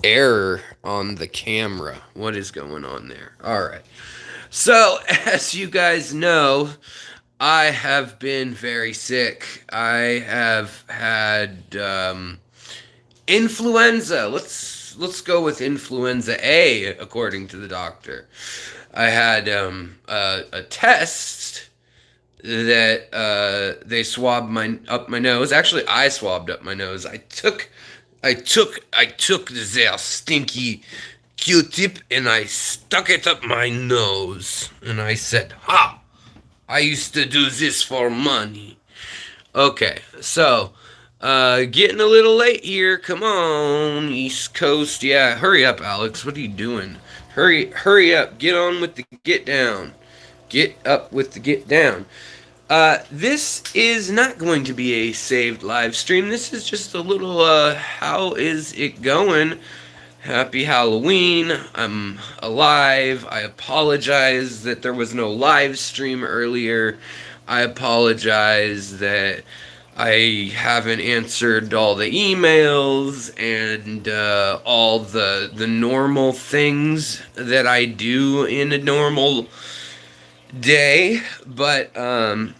error on the camera. What is going on there? All right. So, as you guys know, I have been very sick. I have had influenza. Let's go with influenza A, according to the doctor. I had a test that they swabbed my nose. Actually, I swabbed up my nose. I took their stinky Q-tip and I stuck it up my nose and I said, "Ha! I used to do this for money." Okay, so getting a little late here. Come on, East Coast. Yeah, hurry up, Alex. What are you doing? Hurry up. Get on with the get down. Get up with the get down. This is not going to be a saved live stream. This is just a little, how is it going? Happy Halloween. I'm alive. I apologize that there was no live stream earlier. I apologize that I haven't answered all the emails and all the normal things that I do in a normal day, but I'm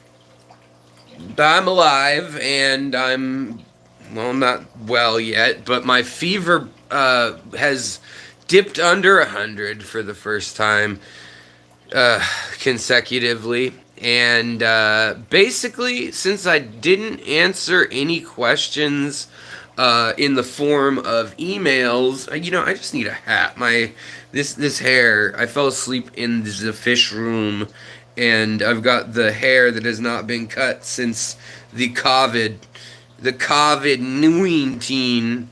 alive and I'm, well, not well yet, but my fever has dipped under 100 for the first time consecutively. And basically, since I didn't answer any questions in the form of emails, I just need a hat. This hair, I fell asleep in the fish room, and I've got the hair that has not been cut since the COVID-19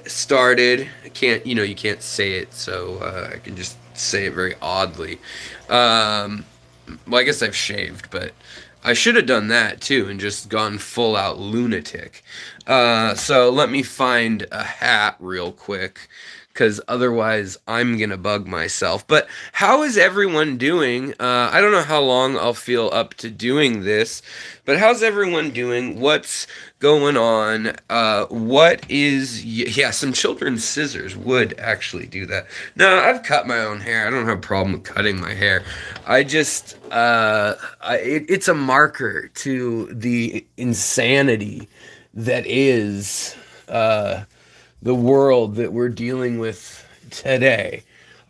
started. You can't say it, so I can just say it very oddly. Well, I guess I've shaved, but I should have done that too and just gone full out lunatic. So let me find a hat real quick, because otherwise I'm gonna bug myself. But how is everyone doing? I don't know how long I'll feel up to doing this, but how's everyone doing? What's going on? Yeah, some children's scissors would actually do that. No, I've cut my own hair. I don't have a problem with cutting my hair. I just, it's a marker to the insanity that is, the world that we're dealing with today.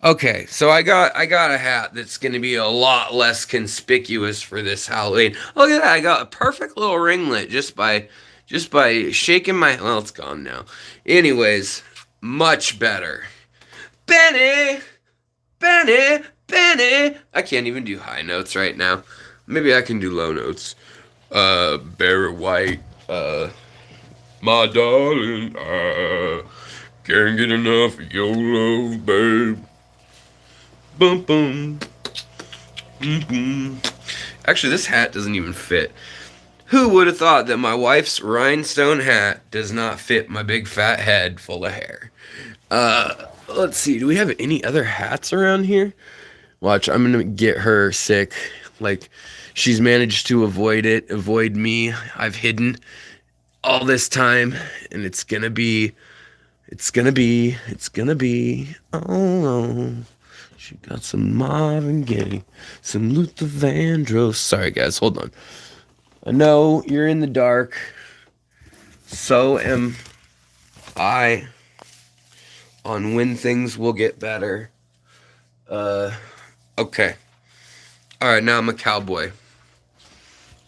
Okay, so I got a hat that's going to be a lot less conspicuous for this Halloween. Look at that! I got a perfect little ringlet just by shaking my. Well, it's gone now. Anyways, much better. Benny, Benny, Benny. I can't even do high notes right now. Maybe I can do low notes. Barry White. My darling, I can't get enough of your love, babe. Boom, boom. Mm-hmm. Actually, this hat doesn't even fit. Who would have thought that my wife's rhinestone hat does not fit my big fat head full of hair? Let's see. Do we have any other hats around here? Watch, I'm gonna get her sick. Like, she's managed to avoid me. I've hidden all this time, and it's gonna be, oh, she got some Marvin Gaye, some Luther Vandross. Sorry, guys, hold on. I know you're in the dark. So am I on when things will get better. Okay. All right, now I'm a cowboy.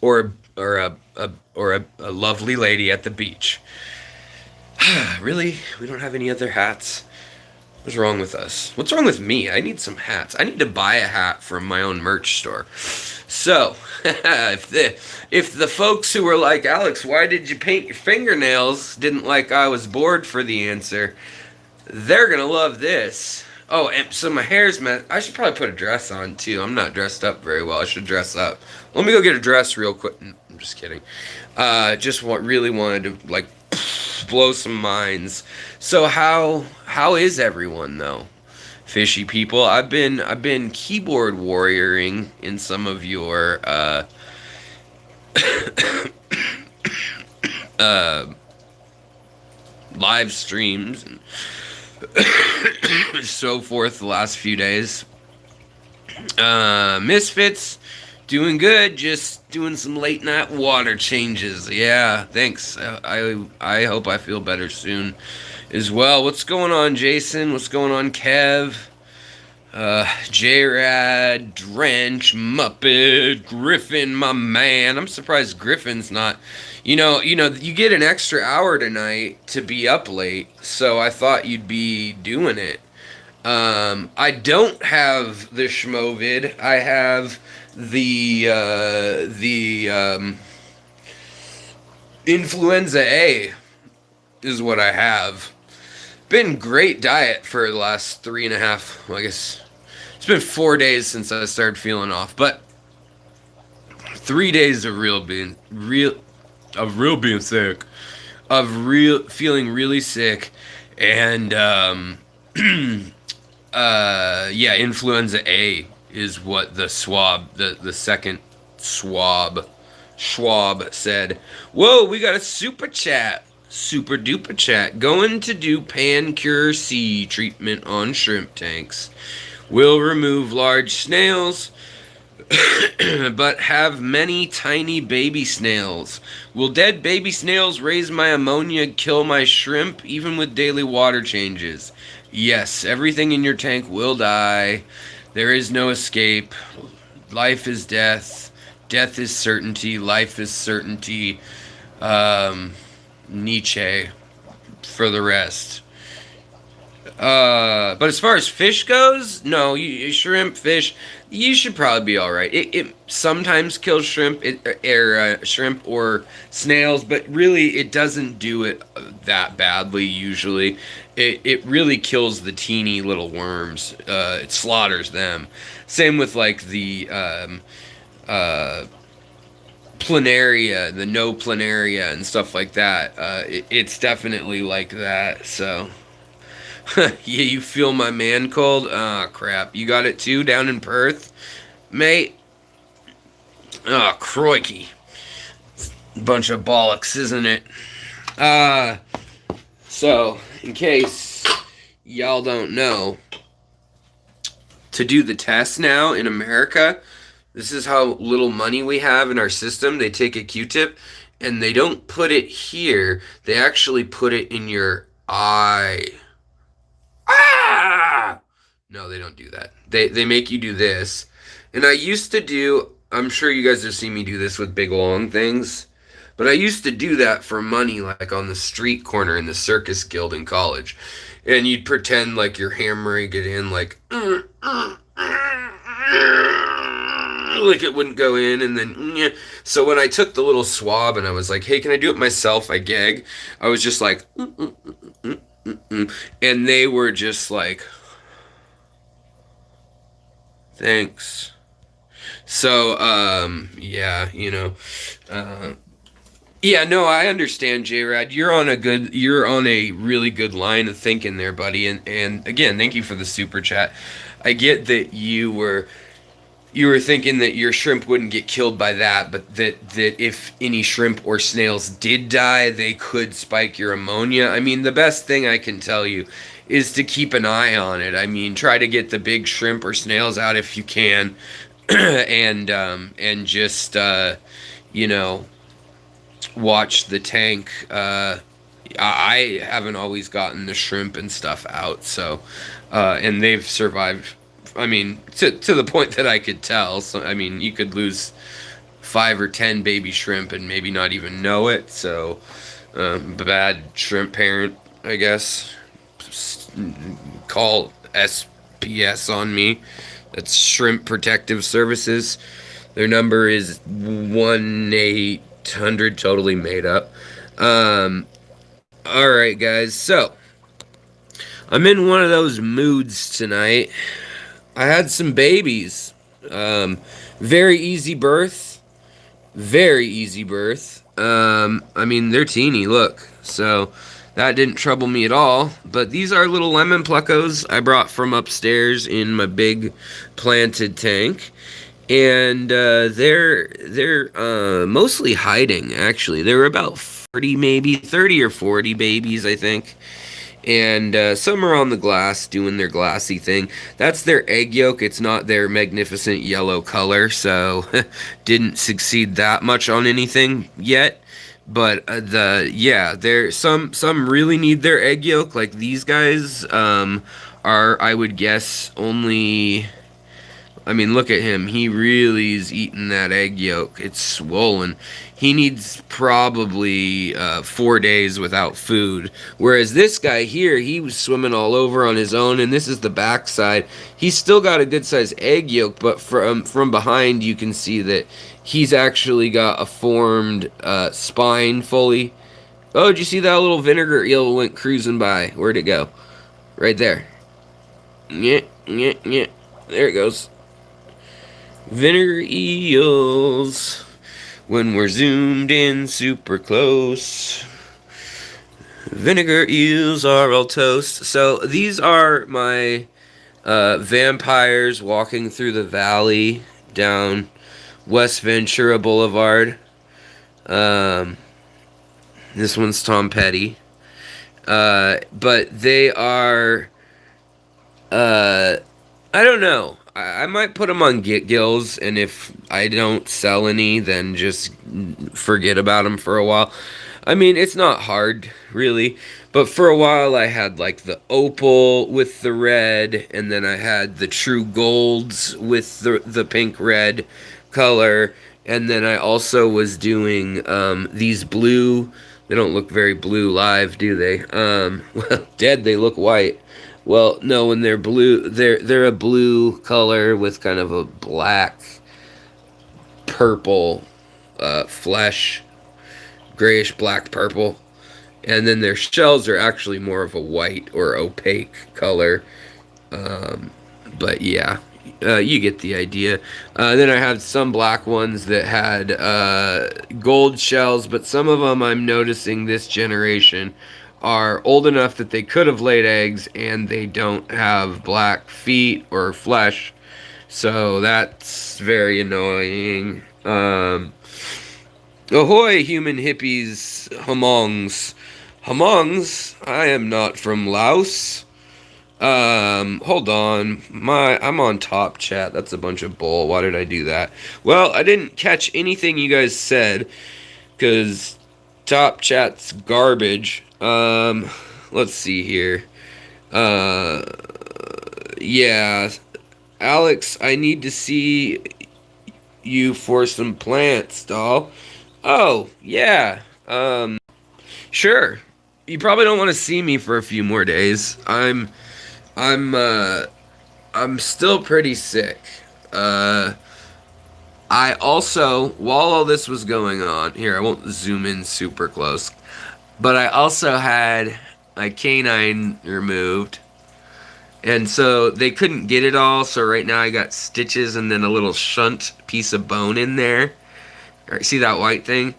Or a lovely lady at the beach. Really? We don't have any other hats? What's wrong with us? What's wrong with me? I need some hats. I need to buy a hat from my own merch store. So, if the folks who were like, Alex, why did you paint your fingernails, didn't like I was bored for the answer, they're gonna love this. Oh, and so my hair's I should probably put a dress on too. I'm not dressed up very well. I should dress up. Let me go get a dress real quick. I'm just kidding. Really wanted to like blow some minds. So how is everyone though? Fishy people. I've been keyboard warrioring in some of your live streams and so forth the last few days. Misfits, doing good, just doing some late night water changes. Yeah, thanks. I hope I feel better soon as well. What's going on, Jason? What's going on, Kev? J-Rad, Drench, Muppet, Griffin, my man. I'm surprised Griffin's not. You get an extra hour tonight to be up late, so I thought you'd be doing it. I don't have the Schmovid. I have the Influenza A is what I have. Been great diet for the last 3.5, well, I guess it's been 4 days since I started feeling off, but 3 days of being sick, of feeling really sick, and yeah, Influenza A is what the second Schwab said. Whoa, we got a super duper chat. Going to do pan cure C treatment on shrimp tanks. Will remove large snails, but have many tiny baby snails. Will dead baby snails raise my ammonia, kill my shrimp, even with daily water changes? Yes, everything in your tank will die. There is no escape. Life is death. Death is certainty. Life is certainty. Nietzsche for the rest. But as far as fish goes, no, shrimp, fish, you should probably be all right. It sometimes kills shrimp, shrimp or snails, but really it doesn't do it that badly usually. It really kills the teeny little worms. It slaughters them. Same with like the planaria, the no planaria and stuff like that. It's definitely like that. So yeah, you feel my man cold? Ah, crap. You got it too down in Perth, mate? Oh, crikey. Bunch of bollocks, isn't it? So, in case y'all don't know, to do the test now in America, this is how little money we have in our system. They take a Q-tip and they don't put it here. They actually put it in your eye. Ah! No, they don't do that. They make you do this. And I used to do, I'm sure you guys have seen me do this with big long things, but I used to do that for money, like on the street corner in the circus guild in college. And you'd pretend like you're hammering it in, like it wouldn't go in, and then so when I took the little swab and I was like, hey, can I do it myself? I gag. I was just like and they were just like, thanks. So yeah, yeah, no, I understand, J-Rad. You're on a really good line of thinking there, buddy. And again, thank you for the super chat. I get that you were thinking that your shrimp wouldn't get killed by that, but that if any shrimp or snails did die, they could spike your ammonia. I mean, the best thing I can tell you is to keep an eye on it. I mean, try to get the big shrimp or snails out if you can, and just watch the tank. I haven't always gotten the shrimp and stuff out, so and they've survived. I mean, to the point that I could tell. So I mean, you could lose 5 or 10 baby shrimp and maybe not even know it. So bad shrimp parent, I guess. Call SPS on me. That's Shrimp Protective Services. Their number is 1-800, totally made up. All right, guys. So I'm in one of those moods tonight. I had some babies. Very easy birth. Very easy birth. I mean, they're teeny, look. So that didn't trouble me at all. But these are little lemon Plecos I brought from upstairs in my big planted tank. And they're mostly hiding, actually. They were about 40 maybe, 30 or 40 babies, I think. And some are on the glass doing their glassy thing. That's their egg yolk. It's not their magnificent yellow color, so didn't succeed that much on anything yet. But there some really need their egg yolk. Like these guys are, I would guess, only. I mean, look at him. He really is eating that egg yolk. It's swollen. He needs probably 4 days without food. Whereas this guy here, he was swimming all over on his own, and this is the backside. He's still got a good-sized egg yolk, but from behind you can see that he's actually got a formed spine fully. Oh, did you see that little vinegar eel went cruising by? Where'd it go? Right there. Yeah, yeah, yeah. There it goes. Vinegar eels, when we're zoomed in super close. Vinegar eels are all toast. So these are my vampires walking through the valley down West Ventura Boulevard. This one's Tom Petty. But they are, I don't know. I might put them on Get Gills, and if I don't sell any, then just forget about them for a while. I mean, it's not hard, really. But for a while, I had, like, the opal with the red, and then I had the true golds with the pink-red color. And then I also was doing these blue. They don't look very blue live, do they? Well, dead, they look white. Well, no, when they're blue, they're a blue color with kind of a black, purple flesh, grayish black purple, and then their shells are actually more of a white or opaque color. But yeah, you get the idea. Then I had some black ones that had gold shells, but some of them I'm noticing this generation are old enough that they could have laid eggs and they don't have black feet or flesh, so that's very annoying. Ahoy, human hippies, humongs. Humongs, I am not from Laos. Hold on. I'm on top chat. That's a bunch of bull. Why did I do that? Well, I didn't catch anything you guys said, because top chat's garbage. Let's see here. Yeah. Alex, I need to see you for some plants, doll. Oh, yeah. Sure. You probably don't want to see me for a few more days. I'm still pretty sick. I also, while all this was going on, here, I won't zoom in super close, but I also had my canine removed. And so they couldn't get it all, so right now I got stitches and then a little shunt piece of bone in there. All right, see that white thing?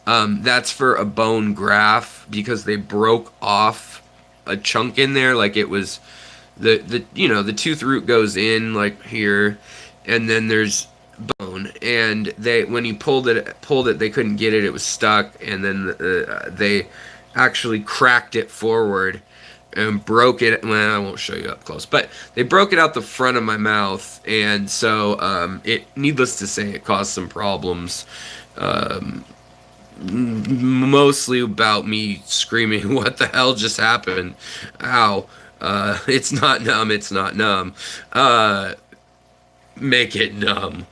That's for a bone graft because they broke off a chunk in there, like it was the the tooth root goes in like here, and then there's bone, and when he pulled it, they couldn't get it. It was stuck, and then they actually cracked it forward and broke it. Well, I won't show you up close, but they broke it out the front of my mouth, and so it, needless to say, it caused some problems. Mostly about me screaming, "What the hell just happened? Ow! It's not numb. It's not numb. Make it numb."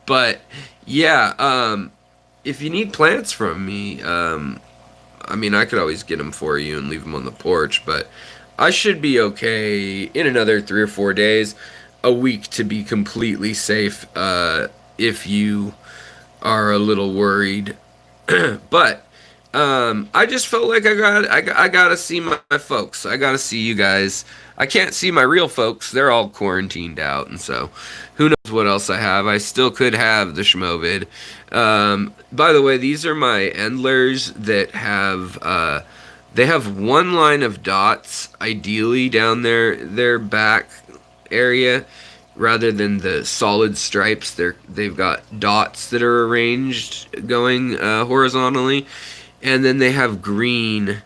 But yeah, if you need plants from me, I mean, I could always get them for you and leave them on the porch, but I should be okay in another 3 or 4 days, a week to be completely safe, if you are a little worried. But I just felt like I gotta see my folks. I gotta see you guys. I can't see my real folks. They're all quarantined out, and so who knows what else I have. I still could have the Schmovid. By the way, these are my Endlers that have they have one line of dots ideally down their back area, rather than the solid stripes. They've got dots that are arranged going horizontally, and then they have green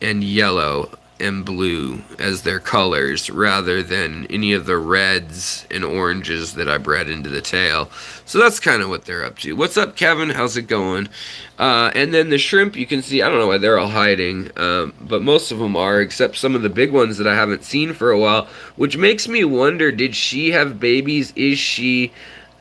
and yellow and blue as their colors rather than any of the reds and oranges that I bred into the tail. So that's kind of what they're up to. What's up, Kevin? How's it going? And then the shrimp, you can see, I don't know why they're all hiding, but most of them are, except some of the big ones that I haven't seen for a while, which makes me wonder, did she have babies? Is she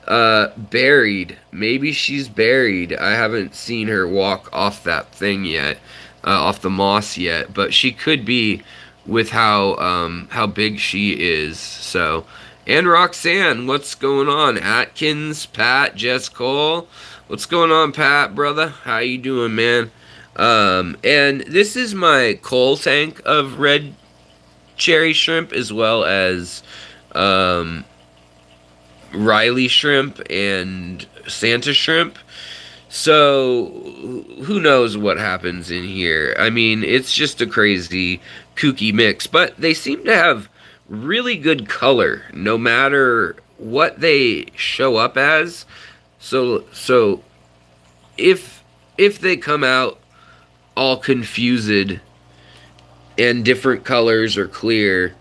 buried? Maybe she's buried. I haven't seen her walk off that thing yet. Off the moss yet, but she could be with how big she is. So, and Roxanne, what's going on? Atkins, Pat, Jess Cole, what's going on, Pat, brother? How you doing, man? And this is my coal tank of red cherry shrimp, as well as Riley shrimp and Santa shrimp. So, who knows what happens in here? I mean, it's just a crazy, kooky mix. But they seem to have really good color, no matter what they show up as. So if they come out all confused and different colors are clear,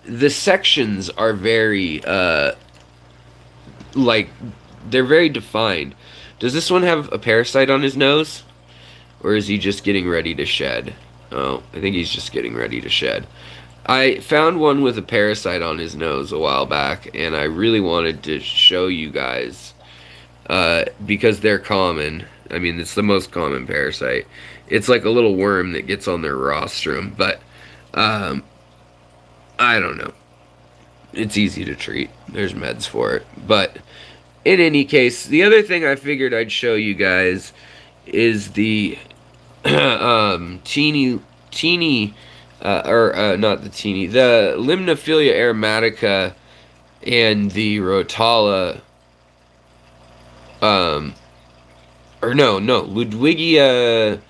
the sections are very, like, they're very defined. Does this one have a parasite on his nose? Or is he just getting ready to shed? Oh, I think he's just getting ready to shed. I found one with a parasite on his nose a while back, and I really wanted to show you guys, because they're common. I mean, it's the most common parasite. It's like a little worm that gets on their rostrum, but I don't know. It's easy to treat. There's meds for it. But in any case, the other thing I figured I'd show you guys is the teeny, not the teeny, the Limnophilia aromatica and the Rotala, Ludwigia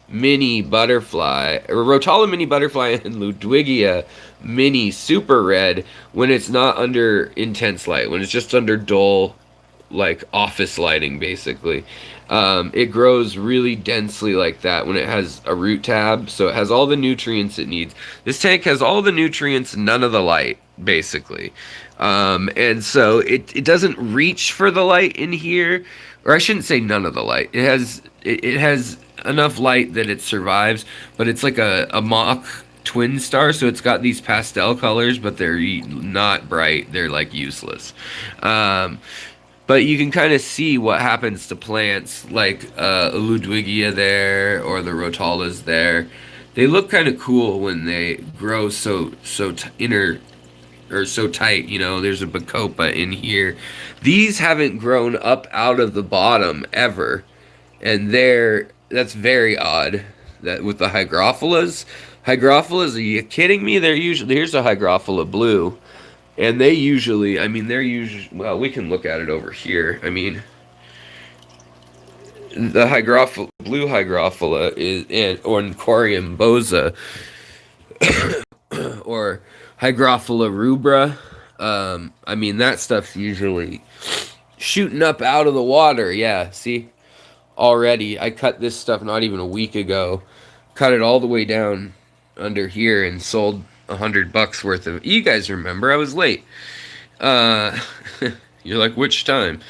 mini butterfly, or Rotala mini butterfly and Ludwigia mini super red when it's not under intense light, when it's just under dull, like office lighting, basically. It grows really densely like that when it has a root tab, so it has all the nutrients it needs. This tank has all the nutrients, none of the light, basically. And so it doesn't reach for the light in here, or I shouldn't say none of the light. It has enough light that it survives, but it's like a mock twin star, so it's got these pastel colors, but they're not bright. They're like useless. But you can kind of see what happens to plants like Ludwigia there, or the Rotalas there. They look kind of cool when they grow so inner, or so tight. You know, there's a bacopa in here. These haven't grown up out of the bottom ever, and that's very odd. That with the hygrophilas, are you kidding me? They're usually, here's a hygrophila blue. And they're usually, well, we can look at it over here. I mean, the blue hygrophila or Corium boza, or Hygrophila rubra. I mean, that stuff's usually shooting up out of the water. Yeah, see? Already, I cut this stuff not even a week ago. Cut it all the way down under here and sold $100 worth of. You guys remember I was late. You're like, which time?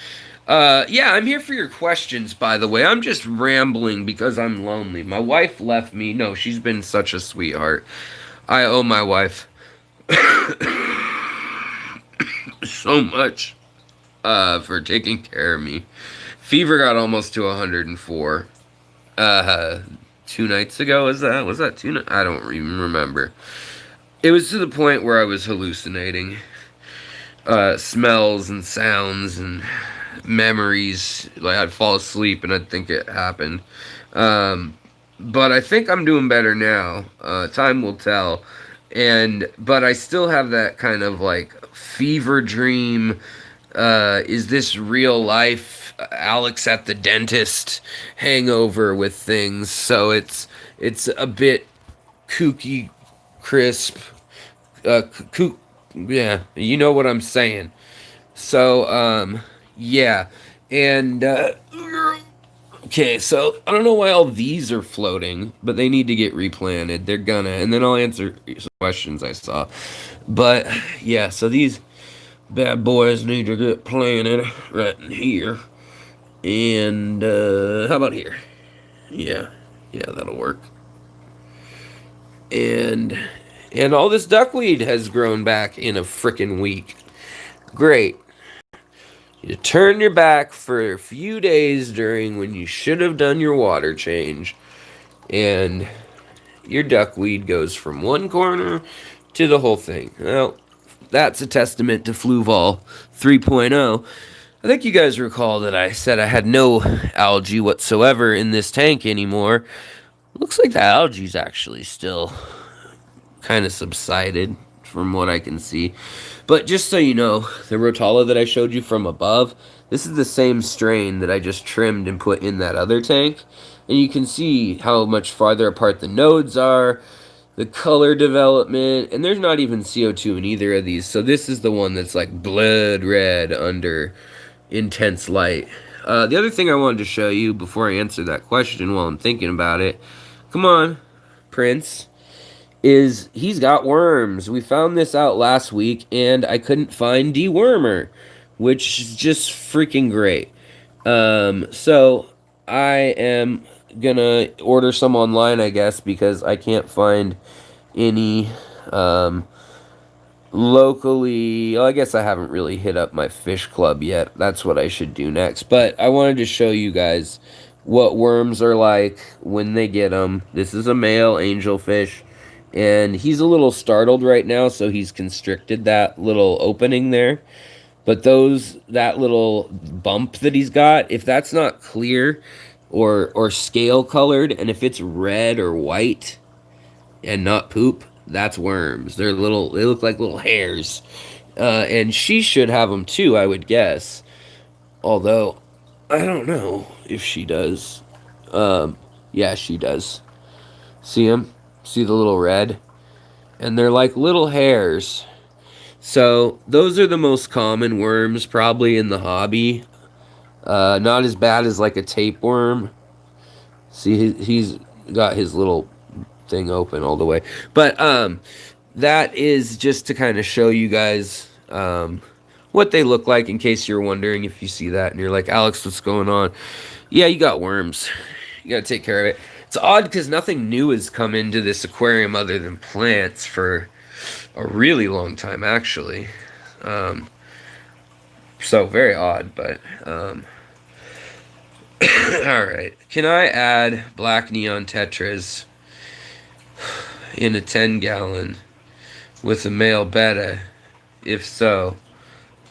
Yeah, I'm here for your questions, by the way. I'm just rambling because I'm lonely. My wife left me. No, she's been such a sweetheart. I owe my wife so much for taking care of me. Fever got almost to 104. 2 nights ago, was that 2 nights? I don't even remember. It was to the point where I was hallucinating smells and sounds and memories. Like, I'd fall asleep and I'd think it happened. But I think I'm doing better now. Time will tell. But I still have that kind of like fever dream. Is this real life? Alex at the dentist hangover with things. So it's a bit kooky, crisp, Yeah, you know what I'm saying. So, yeah. And, okay, so I don't know why all these are floating, but they need to get replanted. They're gonna, and then I'll answer some questions I saw. But, yeah, so these bad boys need to get planted right in here. And, how about here? Yeah, yeah, that'll work. And, all this duckweed has grown back in a frickin' week. Great. You turn your back for a few days during when you should have done your water change, and your duckweed goes from one corner to the whole thing. Well, that's a testament to Fluval 3.0. I think you guys recall that I said I had no algae whatsoever in this tank anymore. Looks like the algae's actually still kind of subsided from what I can see. But just so you know, the Rotala that I showed you from above, this is the same strain that I just trimmed and put in that other tank. And you can see how much farther apart the nodes are, the color development, and there's not even CO2 in either of these. So this is the one that's like blood red under intense light. The other thing I wanted to show you before I answer that question while I'm thinking about it, come on, Prince, is he's got worms. We found this out last week, and I couldn't find dewormer, which is just freaking great. So I am gonna order some online, I guess, because I can't find any locally. Well, I guess I haven't really hit up my fish club yet. That's what I should do next. But I wanted to show you guys what worms are like when they get them. This is a male angelfish, and he's a little startled right now, so he's constricted that little opening there. But that little bump that he's got, if that's not clear or scale colored, and if it's red or white and not poop, that's worms. They look like little hairs. And she should have them too, I would guess. Although, I don't know if she does. Yeah, she does. See them? See the little red? And they're like little hairs. So, those are the most common worms probably in the hobby. Not as bad as like a tapeworm. See, he's got his little thing open all the way. But, that is just to kind of show you guys what they look like in case you're wondering if you see that and you're like, Alex, what's going on? Yeah, you got worms. You got to take care of it. It's odd because nothing new has come into this aquarium other than plants for a really long time, actually. So very odd, but all right. Can I add black neon tetras in a 10-gallon with a male betta? If so,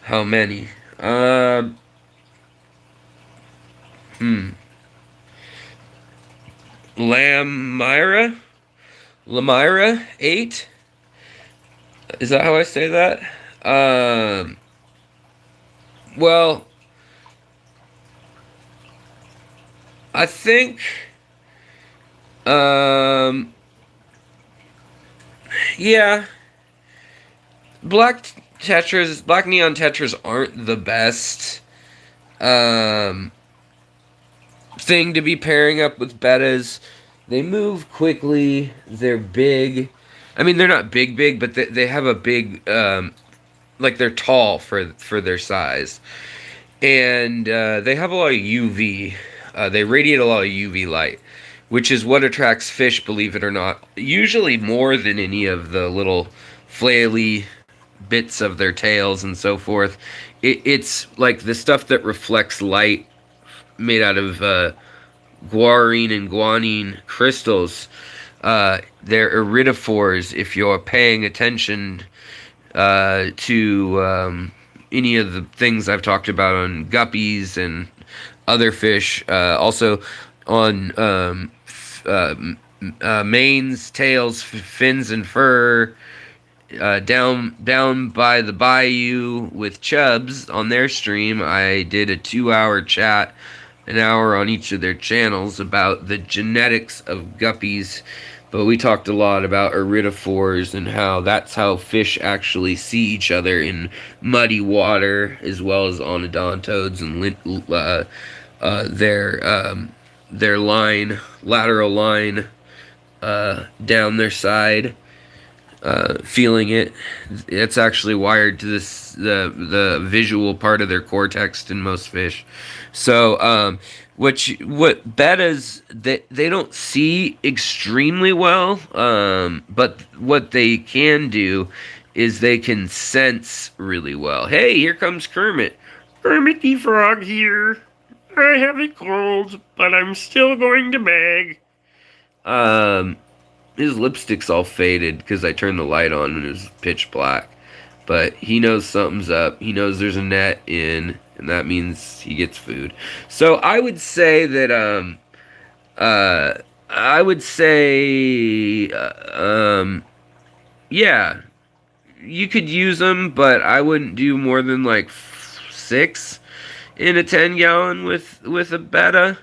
how many? Lamira 8. Is that how I say that? Well, I think, yeah, black neon tetras aren't the best, thing to be pairing up with bettas. They move quickly. They're big. I mean, they're not big, but they have a big, like they're tall for their size. And they have a lot of UV. They radiate a lot of UV light, which is what attracts fish, believe it or not. Usually more than any of the little flaily bits of their tails and so forth. It's like the stuff that reflects light made out of guarine and guanine crystals. They're iridophores if you're paying attention to any of the things I've talked about on guppies and other fish. Also on manes, tails, fins, and fur. Down by the bayou with Chubs on their stream, I did a 2-hour chat, an hour on each of their channels, about the genetics of guppies, but we talked a lot about iridophores and how that's how fish actually see each other in muddy water, as well as onodontodes and their lateral line down their side, feeling it. It's actually wired to the visual part of their cortex in most fish. So what bettas, they don't see extremely well, but what they can do is they can sense really well. Hey, here comes Kermit. Kermit the Frog here. I have a cold, but I'm still going to beg. His lipstick's all faded because I turned the light on and it was pitch black. But he knows something's up. He knows there's a net in, and that means he gets food. So I would say that yeah, you could use them, but I wouldn't do more than like 6 in a 10-gallon with a betta.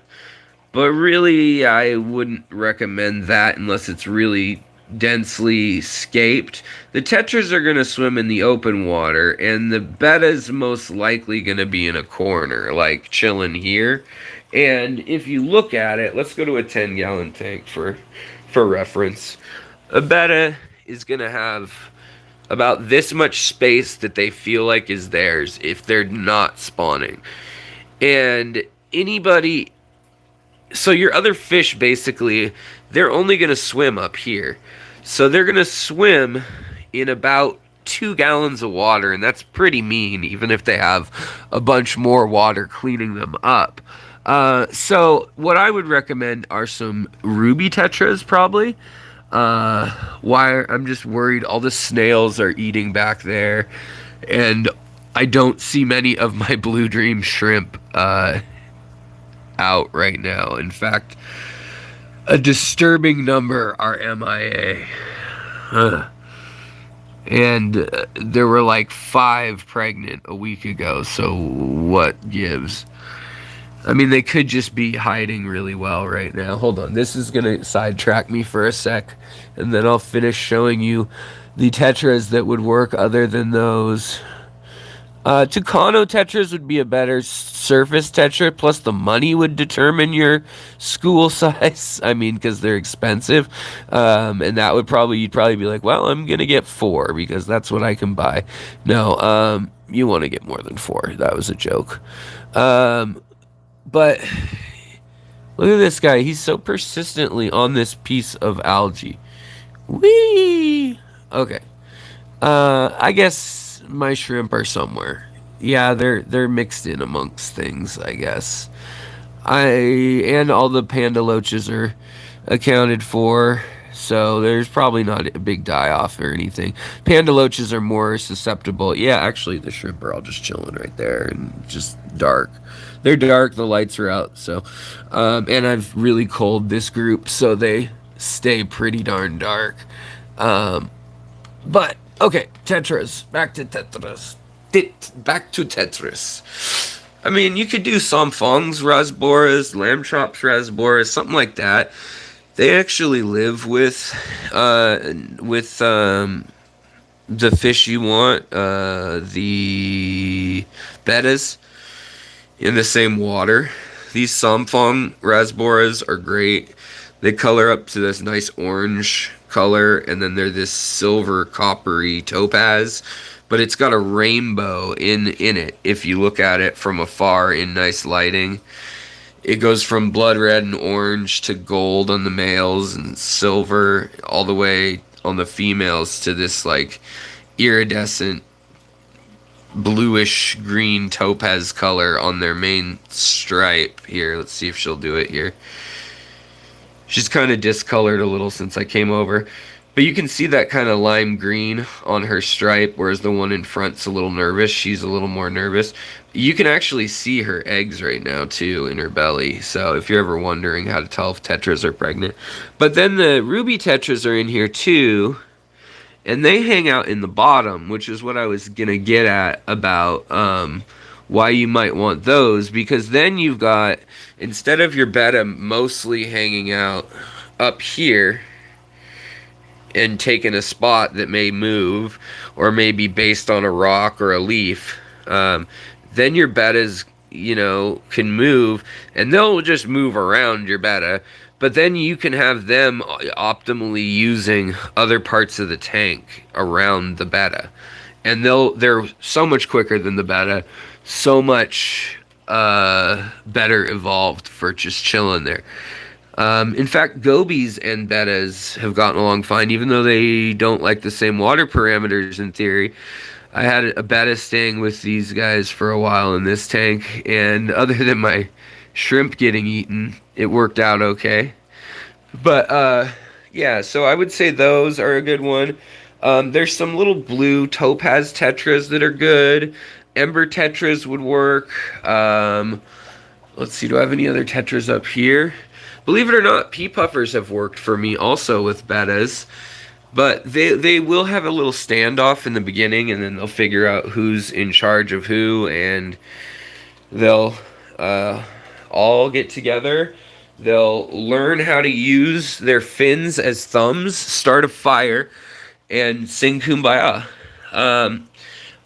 But really, I wouldn't recommend that unless it's really densely scaped. The tetras are going to swim in the open water, and the betta's most likely going to be in a corner, like chilling here. And if you look at it, let's go to a 10-gallon tank for reference. A betta is going to have about this much space that they feel like is theirs if they're not spawning. And anybody... So your other fish, basically, they're only going to swim up here. So they're going to swim in about 2 gallons of water, and that's pretty mean, even if they have a bunch more water cleaning them up. So what I would recommend are some ruby tetras, probably. Why I'm just worried all the snails are eating back there, and I don't see many of my blue dream shrimp out right now. In fact, a disturbing number are MIA. And there were like 5 pregnant a week ago, so what gives? I mean, they could just be hiding really well right now. Hold on, this is going to sidetrack me for a sec, and then I'll finish showing you the tetras that would work other than those. Tucano tetras would be a better surface tetra, plus the money would determine your school size. I mean, because they're expensive. And that would you'd probably be like, well, I'm going to get 4 because that's what I can buy. No, you want to get more than 4. That was a joke. But look at this guy. He's so persistently on this piece of algae. Whee! Okay. I guess my shrimp are somewhere. Yeah, they're mixed in amongst things, I guess. And all the panda loaches are accounted for, so there's probably not a big die-off or anything. Panda loaches are more susceptible. Yeah, actually, the shrimp are all just chilling right there and just dark. They're dark, the lights are out, so... and I've really culled this group, so they stay pretty darn dark. But... okay, tetras. Back to tetras. Back to tetras. I mean, you could do Somfongs rasboras, lamb chops rasboras, something like that. They actually live with the fish you want, the bettas, in the same water. These Somfong rasboras are great. They color up to this nice orange color, and then they're this silver coppery topaz, but it's got a rainbow in it if you look at it from afar in nice lighting. It goes from blood red and orange to gold on the males and silver all the way on the females to this like iridescent bluish green topaz color on their main stripe. Here, let's see if she'll do it here. She's kind of discolored a little since I came over. But you can see that kind of lime green on her stripe, whereas the one in front's a little nervous. She's a little more nervous. You can actually see her eggs right now, too, in her belly. So if you're ever wondering how to tell if tetras are pregnant. But then the ruby tetras are in here, too. And they hang out in the bottom, which is what I was going to get at about why you might want those. Because then you've got, instead of your betta mostly hanging out up here, and taken a spot that may move or may be based on a rock or a leaf, then your bettas, can move, and they'll just move around your betta. But then you can have them optimally using other parts of the tank around the betta, and they're so much quicker than the betta, so much better evolved for just chilling there. In fact, gobies and bettas have gotten along fine, even though they don't like the same water parameters in theory. I had a betta staying with these guys for a while in this tank, and other than my shrimp getting eaten, it worked out okay. But yeah, so I would say those are a good one. There's some little blue topaz tetras that are good. Ember tetras would work. Let's see, do I have any other tetras up here? Believe it or not, pea puffers have worked for me also with bettas. But they will have a little standoff in the beginning, and then they'll figure out who's in charge of who, and they'll all get together. They'll learn how to use their fins as thumbs, start a fire, and sing Kumbaya.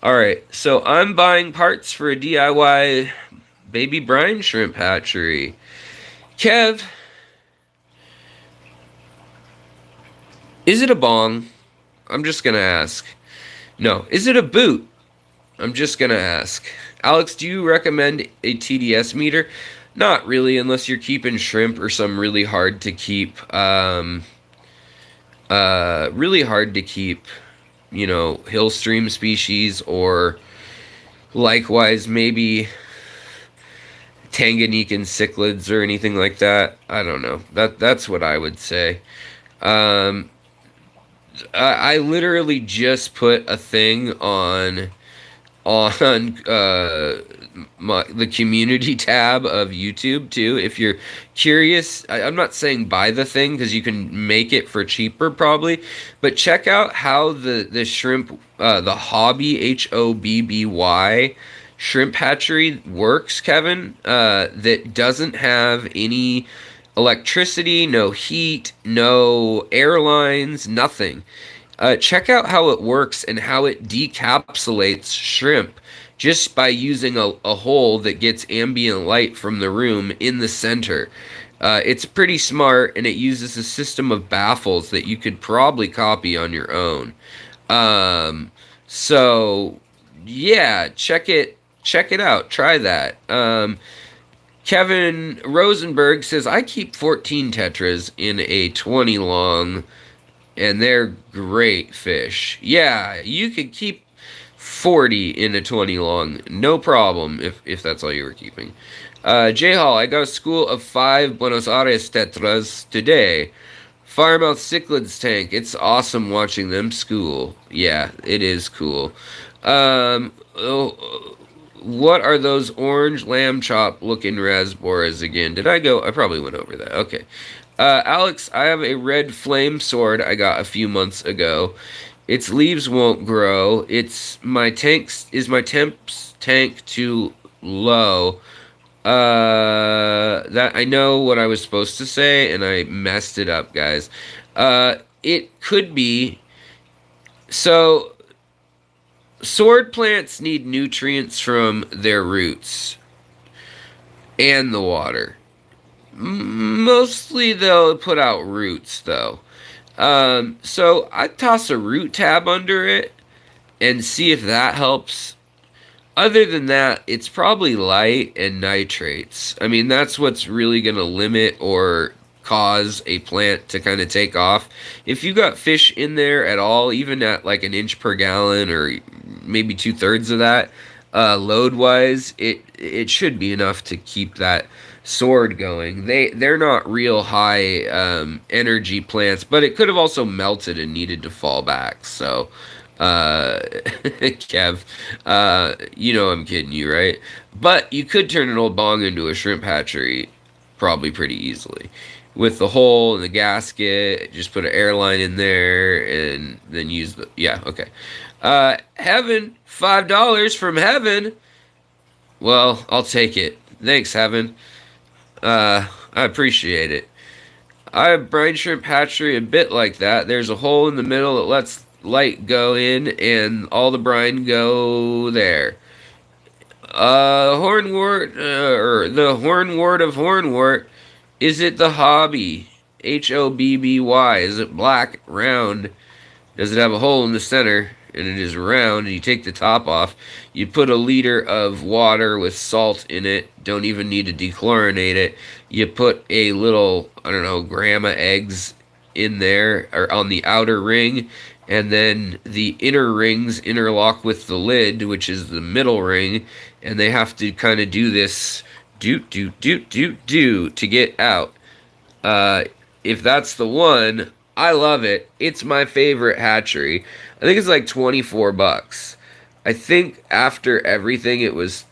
Alright, so I'm buying parts for a DIY baby brine shrimp hatchery. Kev, is it a bong? I'm just gonna ask. No. Is it a boot? I'm just gonna ask. Alex, do you recommend a TDS meter? Not really, unless you're keeping shrimp or some really hard to keep, hill stream species, or likewise maybe Tanganyikan cichlids or anything like that. I don't know. That's what I would say. I literally just put a thing on the community tab of YouTube too. If you're curious, I'm not saying buy the thing because you can make it for cheaper probably, but check out how the shrimp, the Hobby HOBBY shrimp hatchery works, Kevin. That doesn't have any electricity, no heat, no airlines, nothing. Check out how it works and how it decapsulates shrimp just by using a hole that gets ambient light from the room in the center. It's pretty smart, and it uses a system of baffles that you could probably copy on your own. So yeah, check it out. Try that. Kevin Rosenberg says, I keep 14 tetras in a 20 long, and they're great fish. Yeah, you could keep 40 in a 20 long, no problem, if that's all you were keeping. J Hall, I got a school of 5 Buenos Aires tetras today. Firemouth cichlids tank, it's awesome watching them school. Yeah, it is cool. What are those orange lamb chop looking raspberries again? Did I go? I probably went over that. Okay. Alex, I have a red flame sword I got a few months ago. Its leaves won't grow. Is my temps tank too low? That I know what I was supposed to say, and I messed it up, guys. It could be. So sword plants need nutrients from their roots and the water. Mostly they'll put out roots, though. So I'd toss a root tab under it and see if that helps. Other than that, it's probably light and nitrates. I mean, that's what's really going to limit or cause a plant to kind of take off. If you got fish in there at all, even at like an inch per gallon or maybe 2/3 of that, load wise, it should be enough to keep that sword going. They're not real high energy plants, but it could have also melted and needed to fall back. So Kev, I'm kidding you, right? But you could turn an old bong into a shrimp hatchery probably pretty easily. With the hole and the gasket, just put an airline in there and then use the... Yeah, okay. Heaven, $5 from Heaven. Well, I'll take it. Thanks, Heaven. I appreciate it. I have brine shrimp hatchery a bit like that. There's a hole in the middle that lets light go in, and all the brine go there. Hornwort, or the hornwort of hornwort. Is it the hobby? HOBBY. Is it black, round? Does it have a hole in the center? And it is round, and you take the top off. You put a liter of water with salt in it. Don't even need to dechlorinate it. You put a little, I don't know, gram of eggs in there, or on the outer ring, and then the inner rings interlock with the lid, which is the middle ring, and they have to kind of do this do to get out. If that's the one, I love it. It's my favorite hatchery. I think it's like $24. I think after everything, it was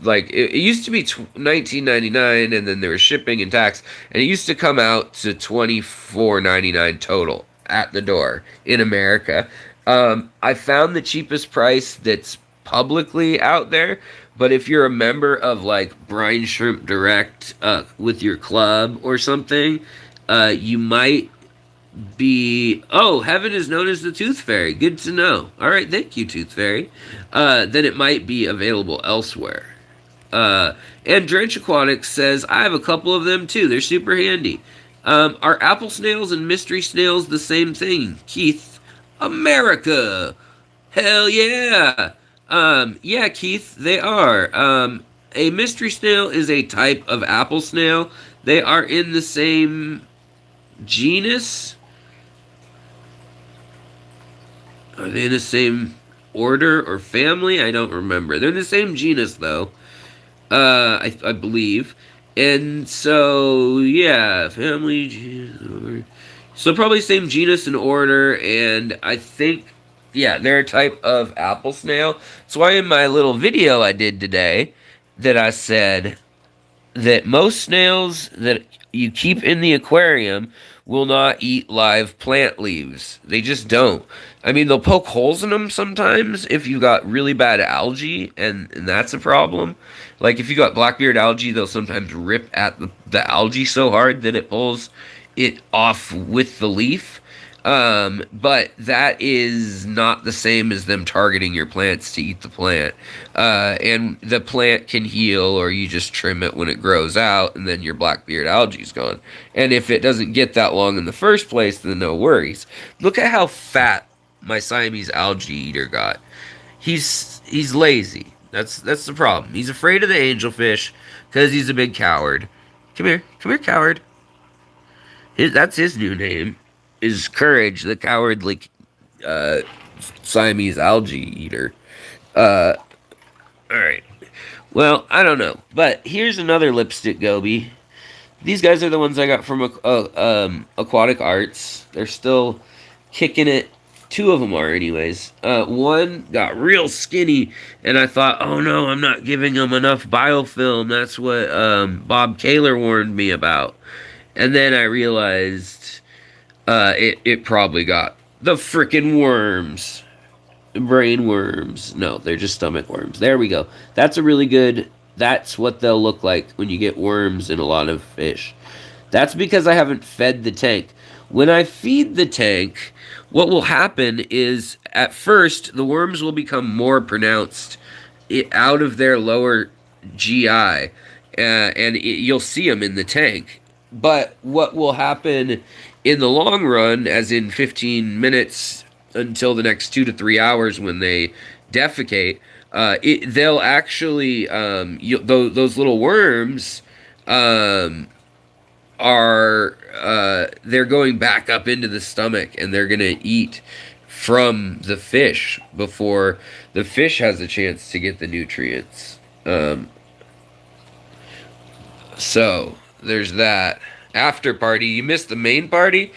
like it used to be $19.99, and then there was shipping and tax, and it used to come out to $24.99 total at the door in America. I found the cheapest price that's publicly out there, but if you're a member of like Brine Shrimp Direct with your club or something, you might be. Oh, heaven is known as the Tooth Fairy. Good to know. All right, thank you, Tooth Fairy. Then it might be available elsewhere. And Drench Aquatics says, I have a couple of them too. They're super handy. Are apple snails and mystery snails the same thing? Keith, America. Hell yeah. Yeah, Keith, they are. A mystery snail is a type of apple snail. They are in the same genus. Are they in the same order or family? I don't remember. They're in the same genus, though. I believe. And so, yeah, family. So probably same genus and order, and I think, yeah, they're a type of apple snail. That's why in my little video I did today that I said that most snails that you keep in the aquarium will not eat live plant leaves. They just don't. I mean, they'll poke holes in them sometimes if you got really bad algae, and that's a problem. Like if you got blackbeard algae, they'll sometimes rip at the algae so hard that it pulls it off with the leaf. But that is not the same as them targeting your plants to eat the plant. And the plant can heal, or you just trim it when it grows out, and then your blackbeard algae's gone. And if it doesn't get that long in the first place, then no worries. Look at how fat my Siamese algae eater got. He's lazy. That's the problem. He's afraid of the angelfish because he's a big coward. Come here, coward. That's his new name. Is Courage, the cowardly Siamese algae eater. Alright. Well, I don't know. But here's another lipstick goby. These guys are the ones I got from Aquatic Arts. They're still kicking it. Two of them are anyways. One got real skinny, and I thought, oh no, I'm not giving them enough biofilm. That's what Bob Kaler warned me about. And then I realized it probably got the frickin' worms. Brain worms. No, they're just stomach worms. There we go. That's a really good... That's what they'll look like when you get worms in a lot of fish. That's because I haven't fed the tank. When I feed the tank, what will happen is, at first, the worms will become more pronounced out of their lower GI. You'll see them in the tank. But what will happen in the long run, as in 15 minutes until the next 2 to 3 hours when they defecate, they'll actually, those little worms they're going back up into the stomach, and they're going to eat from the fish before the fish has a chance to get the nutrients. So there's that. After party. You missed the main party?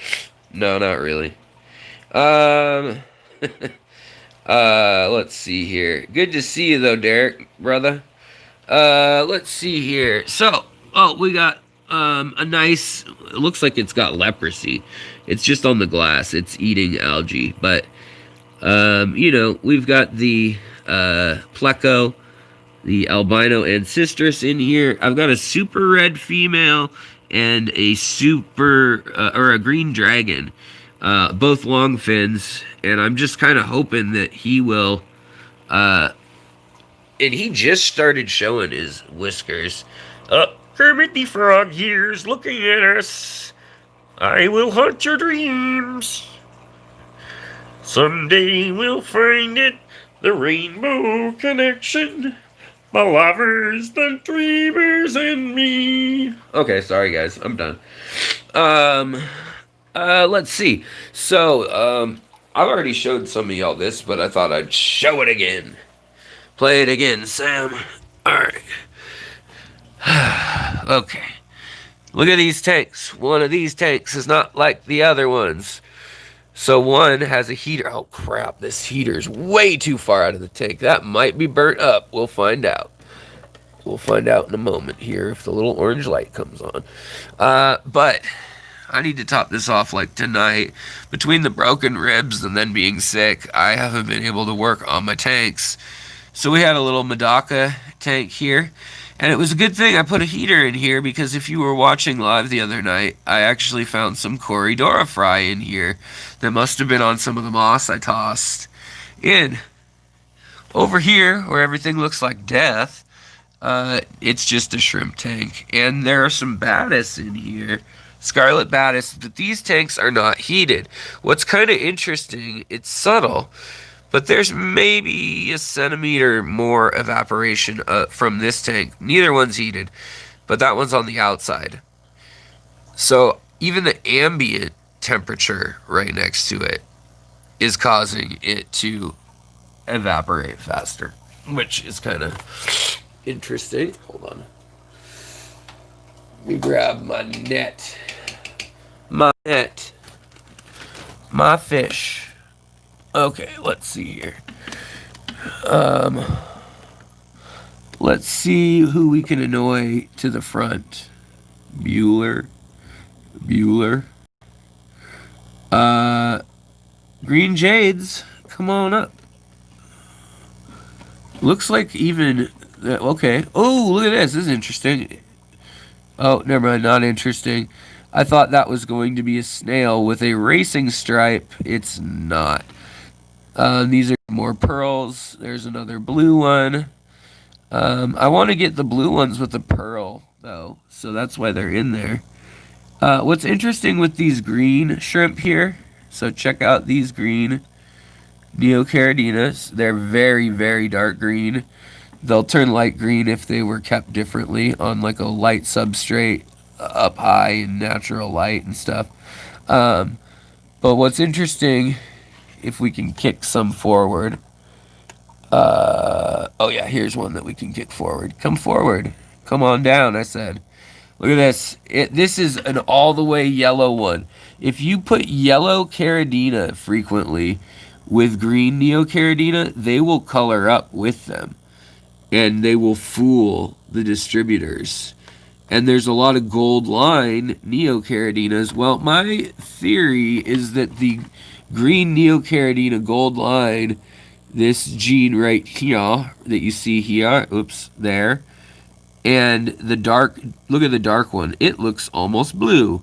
No, not really. Let's see here. Good to see you though, Derek, brother. Let's see here. So, we got a nice, it looks like it's got leprosy. It's just on the glass. It's eating algae, but we've got the Pleco, the albino ancestris in here. I've got a super red female and a super or a green dragon, both long fins, and I'm just kind of hoping that he will. And he just started showing his whiskers. Kermit the Frog here's looking at us. I will haunt your dreams. Someday we'll find it, the rainbow connection. My lovers, the dreamers, and me. Okay, sorry guys, I'm done. Let's see. So, I've already showed some of y'all this, but I thought I'd show it again. Play it again, Sam. Alright. Okay. Look at these tanks. One of these tanks is not like the other ones. So one has a heater. Oh crap, this heater's way too far out of the tank. That might be burnt up. We'll find out. We'll find out in a moment here if the little orange light comes on. But I need to top this off like tonight. Between the broken ribs and then being sick, I haven't been able to work on my tanks. So we had a little Medaka tank here. And it was a good thing I put a heater in here, because if you were watching live the other night, I actually found some Corridora fry in here that must have been on some of the moss I tossed in. Over here, where everything looks like death, it's just a shrimp tank. And there are some Batis in here, Scarlet Batis, but these tanks are not heated. What's kind of interesting, it's subtle, but there's maybe a centimeter more evaporation from this tank. Neither one's heated, but that one's on the outside. So even the ambient temperature right next to it is causing it to evaporate faster, which is kind of interesting. Hold on. Let me grab my net. My net. My fish. Okay, let's see here. Let's see who we can annoy to the front. Bueller. Green Jades, come on up. Looks like even... Okay. Oh, look at this. This is interesting. Oh, never mind. Not interesting. I thought that was going to be a snail with a racing stripe. It's not. These are more pearls. There's another blue one. I want to get the blue ones with the pearl, though, so that's why they're in there. What's interesting with these green shrimp here, so check out these green Neocardinas. They're very, very dark green. They'll turn light green if they were kept differently on like a light substrate up high in natural light and stuff. But what's interesting, if we can kick some forward. Oh yeah, here's one that we can kick forward. Come forward. Come on down, I said. Look at this. This is an all the way yellow one. If you put yellow Caridina frequently with green Neocaridina, they will color up with them. And they will fool the distributors. And there's a lot of gold line Neocaridinas. Well, my theory is that the green Neocaridina gold line, this gene right here that you see here, oops, there, and the dark, look at the dark one, it looks almost blue.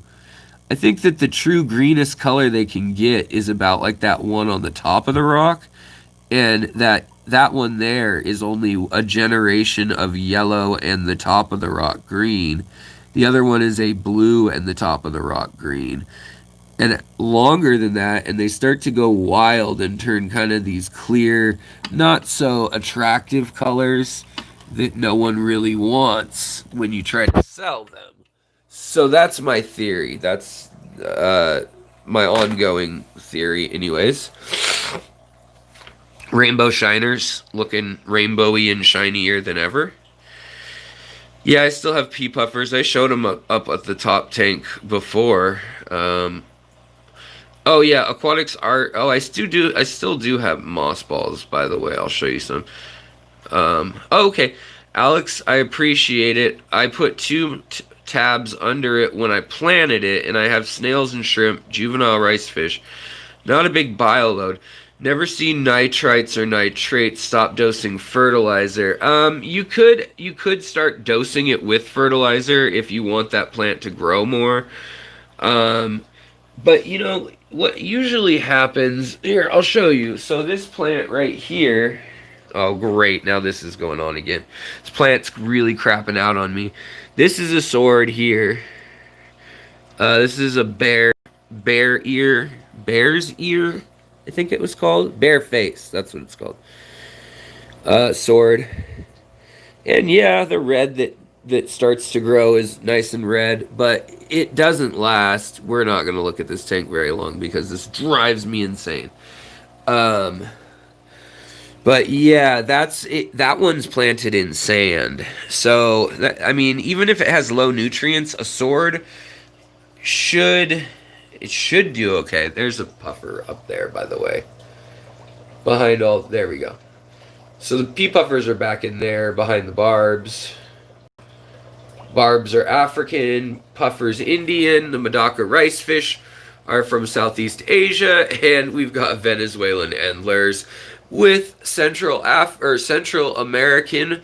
I think that the true greenest color they can get is about like that one on the top of the rock, and that one there is only a generation of yellow and the top of the rock green. The other one is a blue and the top of the rock green. And longer than that, and they start to go wild and turn kind of these clear, not so attractive colors that no one really wants when you try to sell them. So that's my theory. That's my ongoing theory anyways. Rainbow shiners, looking rainbowy and shinier than ever. Yeah, I still have pea puffers. I showed them up at the top tank before. Oh yeah, aquatics are. Oh, I still do have moss balls. By the way, I'll show you some. Oh, okay, Alex, I appreciate it. I put two tabs under it when I planted it, and I have snails and shrimp, juvenile rice fish. Not a big bile load. Never seen nitrites or nitrates stop dosing fertilizer. You could start dosing it with fertilizer if you want that plant to grow more. Um, but you know what usually happens here, I'll show you. So this plant right here, oh great, now this is going on again. This plant's really crapping out on me. This is a sword here. This is a bear's ear, I think it was called. Bear face, that's what it's called. Sword. And yeah, the red that starts to grow is nice and red, but it doesn't last. We're not going to look at this tank very long because this drives me insane. But yeah, that's it. That one's planted in sand. So, I mean, even if it has low nutrients, a sword should do okay. There's a puffer up there, by the way. Behind all, there we go. So the pea puffers are back in there behind the barbs. Barbs are African, puffers Indian, the Madaka rice fish are from Southeast Asia, and we've got Venezuelan endlers with Central American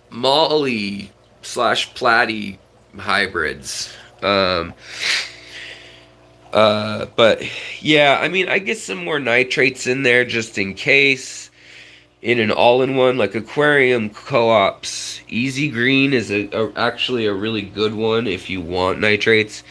Molly / Platy hybrids. But yeah, I mean, I get some more nitrates in there just in case. In an all-in-one, like Aquarium Co-op's Easy Green is actually a really good one if you want nitrates.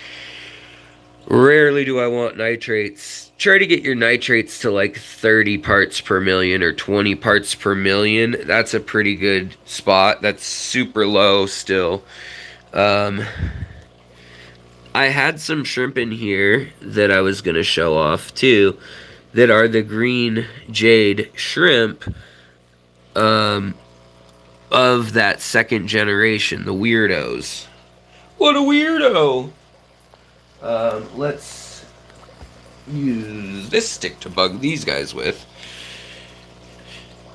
Rarely do I want nitrates. Try to get your nitrates to like 30 parts per million or 20 parts per million. That's a pretty good spot. That's super low still. I had some shrimp in here that I was going to show off too, that are the green jade shrimp of that second generation, the weirdos. What a weirdo! Let's use this stick to bug these guys with.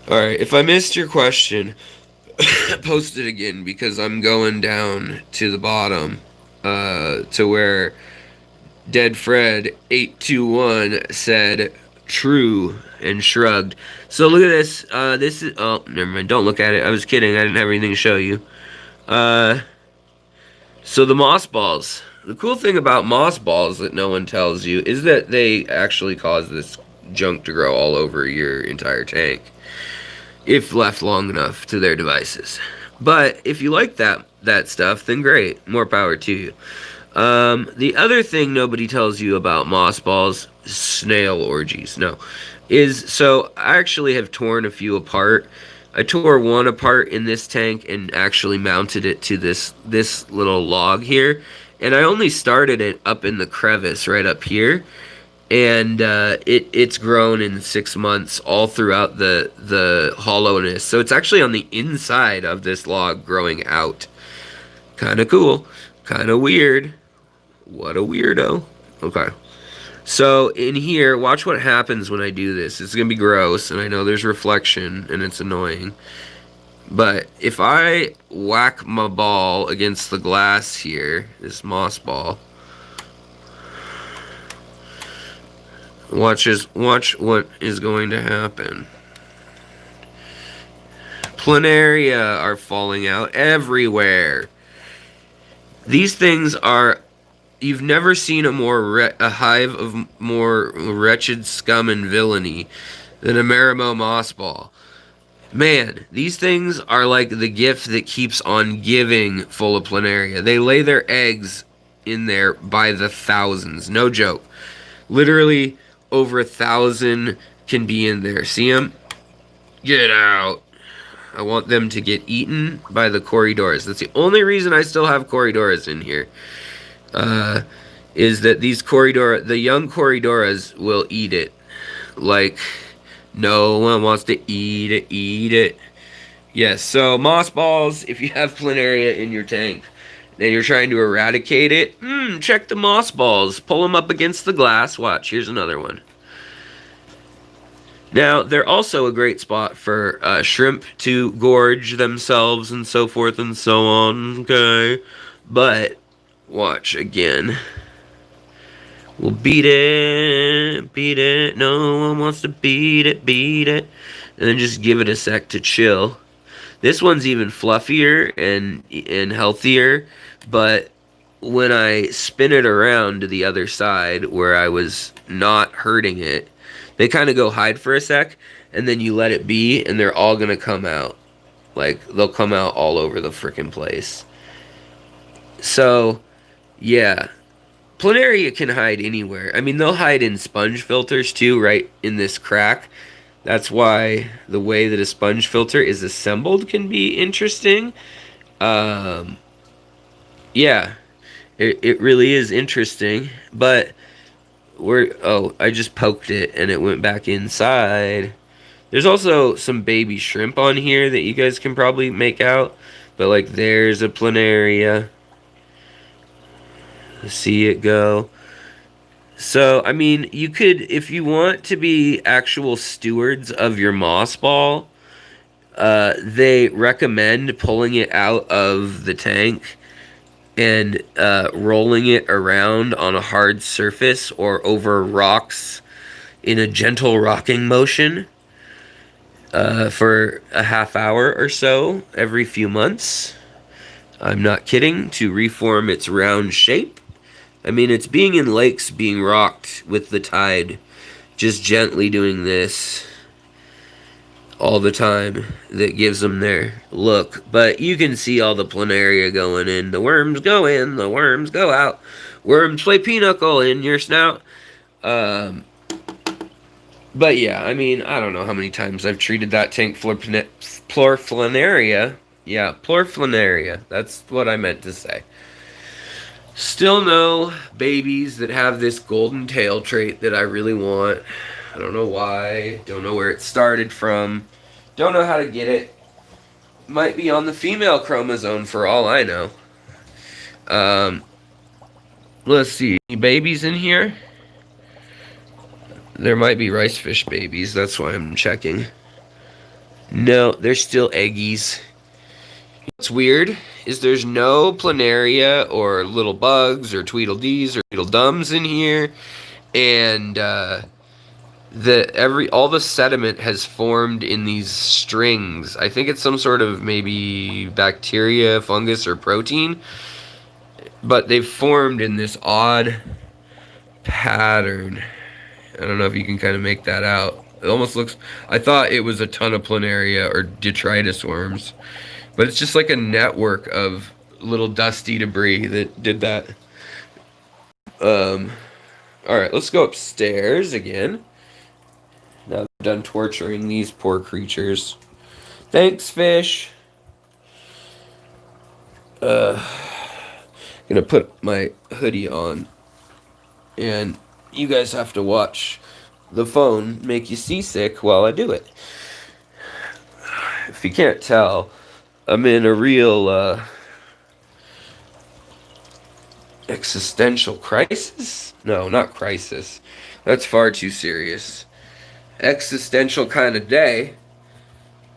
Alright, if I missed your question, post it again because I'm going down to the bottom to where Dead Fred 821 said true and shrugged. So look at this. This is, oh, never mind. Don't look at it. I was kidding. I didn't have anything to show you. So the moss balls. The cool thing about moss balls that no one tells you is that they actually cause this junk to grow all over your entire tank if left long enough to their devices. But if you like that stuff, then great. More power to you. The other thing nobody tells you about moss balls, snail orgies, no, is, so I actually have torn a few apart. I tore one apart in this tank and actually mounted it to this little log here, and I only started it up in the crevice right up here, and it's grown in 6 months all throughout the hollowness. So it's actually on the inside of this log growing out. Kind of cool, kind of weird. What a weirdo. Okay. So in here, watch what happens when I do this. It's going to be gross, and I know there's reflection, and it's annoying. But if I whack my ball against the glass here, this moss ball, watch what is going to happen. Planaria are falling out everywhere. These things are... You've never seen a hive of more wretched scum and villainy than a Marimo moss ball. Man, these things are like the gift that keeps on giving full of planaria. They lay their eggs in there by the thousands. No joke. Literally over 1,000 can be in there. See them? Get out. I want them to get eaten by the Corridoras. That's the only reason I still have Corridoras in here. Is that the young Corridoras will eat it. Like, no one wants to eat it. Yes, so moss balls, if you have planaria in your tank and you're trying to eradicate it, check the moss balls. Pull them up against the glass. Watch, here's another one. Now, they're also a great spot for shrimp to gorge themselves and so forth and so on, okay? But... watch again. We'll beat it. beat it. No one wants to beat it, beat it. And then just give it a sec to chill. This one's even fluffier and healthier, but when I spin it around to the other side where I was not hurting it, they kind of go hide for a sec, and then you let it be, and they're all gonna come out. Like, they'll come out all over the frickin' place. So, yeah. Planaria can hide anywhere. I mean, they'll hide in sponge filters too, right in this crack. That's why the way that a sponge filter is assembled can be interesting. Um, yeah, it really is interesting. But I just poked it and it went back inside. There's also some baby shrimp on here that you guys can probably make out. But like, there's a planaria. See it go. So, I mean, you could, if you want to be actual stewards of your moss ball, they recommend pulling it out of the tank and rolling it around on a hard surface or over rocks in a gentle rocking motion for a half hour or so every few months. I'm not kidding, to reform its round shape. I mean, it's being in lakes, being rocked with the tide, just gently doing this all the time that gives them their look. But you can see all the planaria going in. The worms go in, the worms go out. Worms play pinochle in your snout. But yeah, I mean, I don't know how many times I've treated that tank for planaria. Yeah, planaria. That's what I meant to say. Still no babies that have this golden tail trait that I really want. I don't know why. Don't know where it started from. Don't know how to get it. Might be on the female chromosome for all I know. Let's see. Any babies in here? There might be rice fish babies. That's why I'm checking. No, they're still eggies. What's weird is there's no planaria or little bugs or tweedledees or tweedledums in here, and all the sediment has formed in these strings. I think it's some sort of maybe bacteria, fungus, or protein, but they've formed in this odd pattern. I don't know if you can kind of make that out. It almost looks. I thought it was a ton of planaria or detritus worms. But it's just like a network of little dusty debris that did that. Alright, let's go upstairs again. Now I'm done torturing these poor creatures. Thanks, fish. Gonna put my hoodie on. And you guys have to watch the phone make you seasick while I do it. If you can't tell, I'm in a real existential crisis? No, not crisis. That's far too serious. Existential kind of day.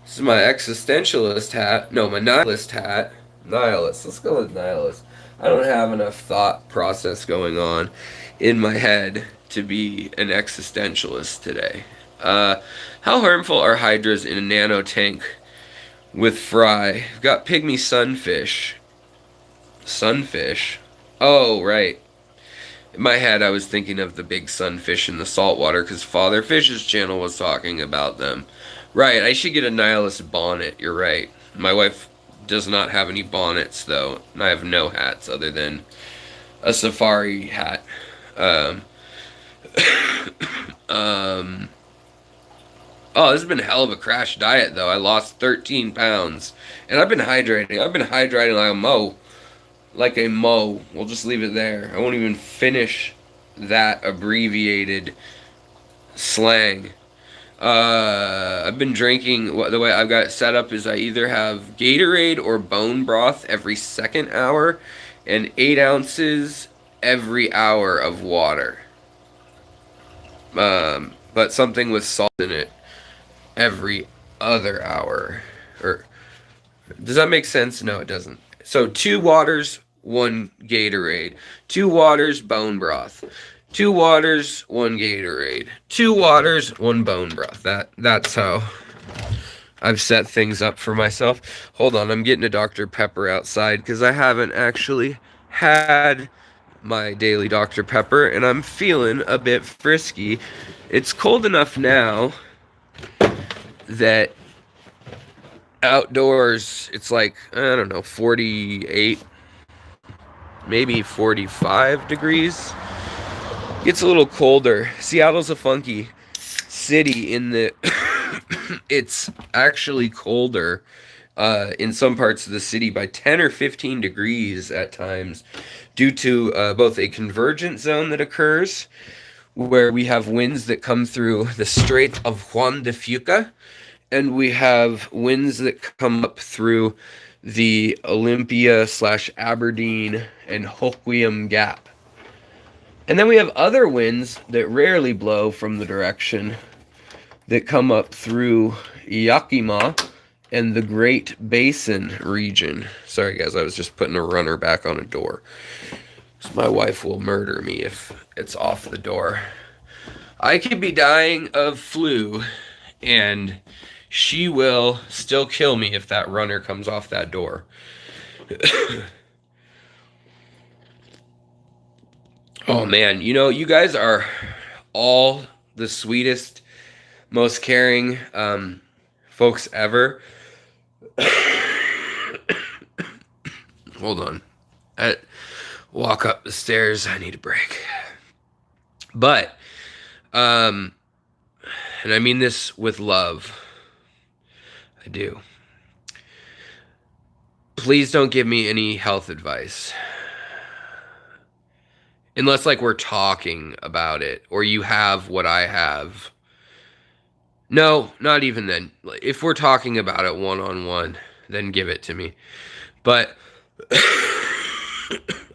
This is my existentialist hat. No, my nihilist hat. Nihilist. Let's go with nihilist. I don't have enough thought process going on in my head to be an existentialist today. How harmful are hydras in a nano tank with fry? I've got pygmy sunfish. Sunfish? Oh, right. In my head, I was thinking of the big sunfish in the saltwater because Father Fish's channel was talking about them. Right, I should get a nihilist bonnet. You're right. My wife does not have any bonnets, though. I have no hats other than a safari hat. Oh, this has been a hell of a crash diet, though. I lost 13 pounds. And I've been hydrating. I've been hydrating like a mo. Like a mo. We'll just leave it there. I won't even finish that abbreviated slang. I've been drinking, the way I've got it set up is I either have Gatorade or bone broth every second hour, and 8 ounces every hour of water. But something with salt in it every other hour. Or does that make sense? No, it doesn't. So 2 waters, 1 Gatorade. 2 waters, bone broth. 2 waters, 1 Gatorade. 2 waters, 1 bone broth. That's how I've set things up for myself. Hold on, I'm getting a Dr. Pepper outside because I haven't actually had my daily Dr. Pepper, and I'm feeling a bit frisky. It's cold enough now that outdoors it's like, I don't know, 48, maybe 45 degrees. Gets a little colder. Seattle's a funky city in that it's actually colder in some parts of the city by 10 or 15 degrees at times due to both a convergent zone that occurs where we have winds that come through the Strait of Juan de Fuca, and we have winds that come up through the Olympia / Aberdeen and Hoquiam Gap. And then we have other winds that rarely blow from the direction that come up through Yakima and the Great Basin region. Sorry guys, I was just putting a runner back on a door. So my wife will murder me if it's off the door. I could be dying of flu and she will still kill me if that runner comes off that door. Oh man, you know, you guys are all the sweetest, most caring folks ever. Hold on. I walk up the stairs. I need a break. But, and I mean this with love. I do. Please don't give me any health advice. Unless, like, we're talking about it, or you have what I have. No, not even then. If we're talking about it one-on-one, then give it to me. But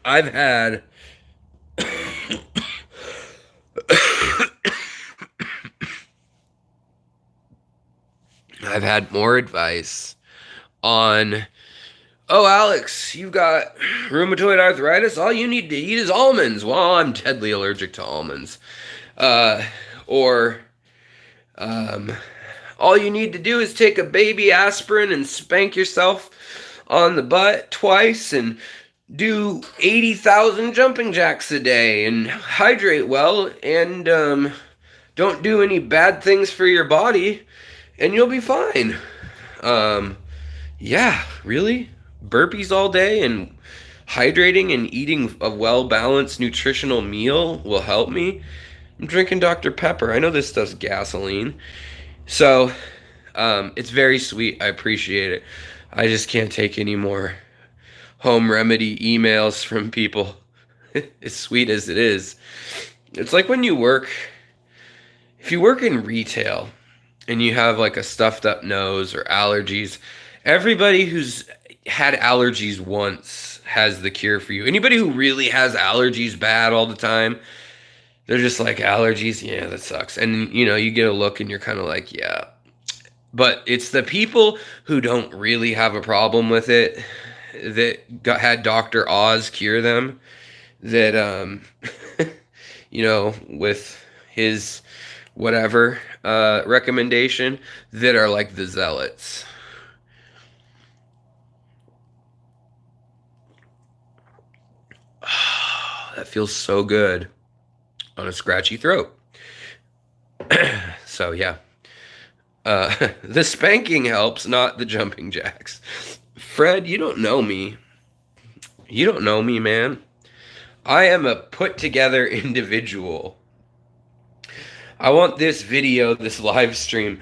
I've had more advice on, oh, Alex, you've got rheumatoid arthritis. All you need to eat is almonds. Well, I'm deadly allergic to almonds. All you need to do is take a baby aspirin and spank yourself on the butt twice and do 80,000 jumping jacks a day and hydrate well and don't do any bad things for your body and you'll be fine. Yeah, really? Burpees all day and hydrating and eating a well-balanced nutritional meal will help me? I'm drinking Dr. Pepper. I know this stuff's gasoline. So, it's very sweet. I appreciate it. I just can't take any more home remedy emails from people, as sweet as it is. It's like when you work, if you work in retail and you have like a stuffed up nose or allergies, everybody who's had allergies once has the cure for you. Anybody who really has allergies bad all the time, they're just like, allergies, yeah, that sucks. And, you know, you get a look and you're kind of like, yeah. But it's the people who don't really have a problem with it that had Dr. Oz cure them that, you know, with his whatever recommendation, that are like the zealots. That feels so good on a scratchy throat. So yeah, the spanking helps, not the jumping jacks. Fred, you don't know me. You don't know me, man. I am a put together individual. I want this video, this live stream,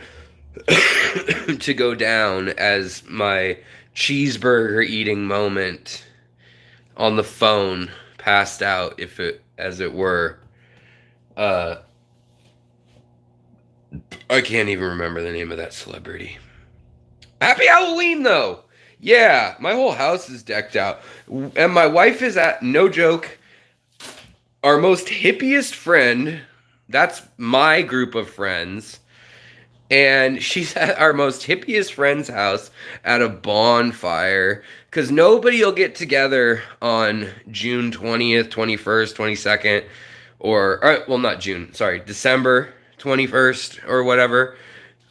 to go down as my cheeseburger eating moment on the phone, passed out, if it, as it were. I can't even remember the name of that celebrity. Happy Halloween, though! Yeah, my whole house is decked out. And my wife is at, no joke, our most hippiest friend. That's my group of friends. And she's at our most hippiest friend's house at a bonfire. Because nobody will get together on June 20th, 21st, 22nd, or well, not June, sorry, December 21st or whatever.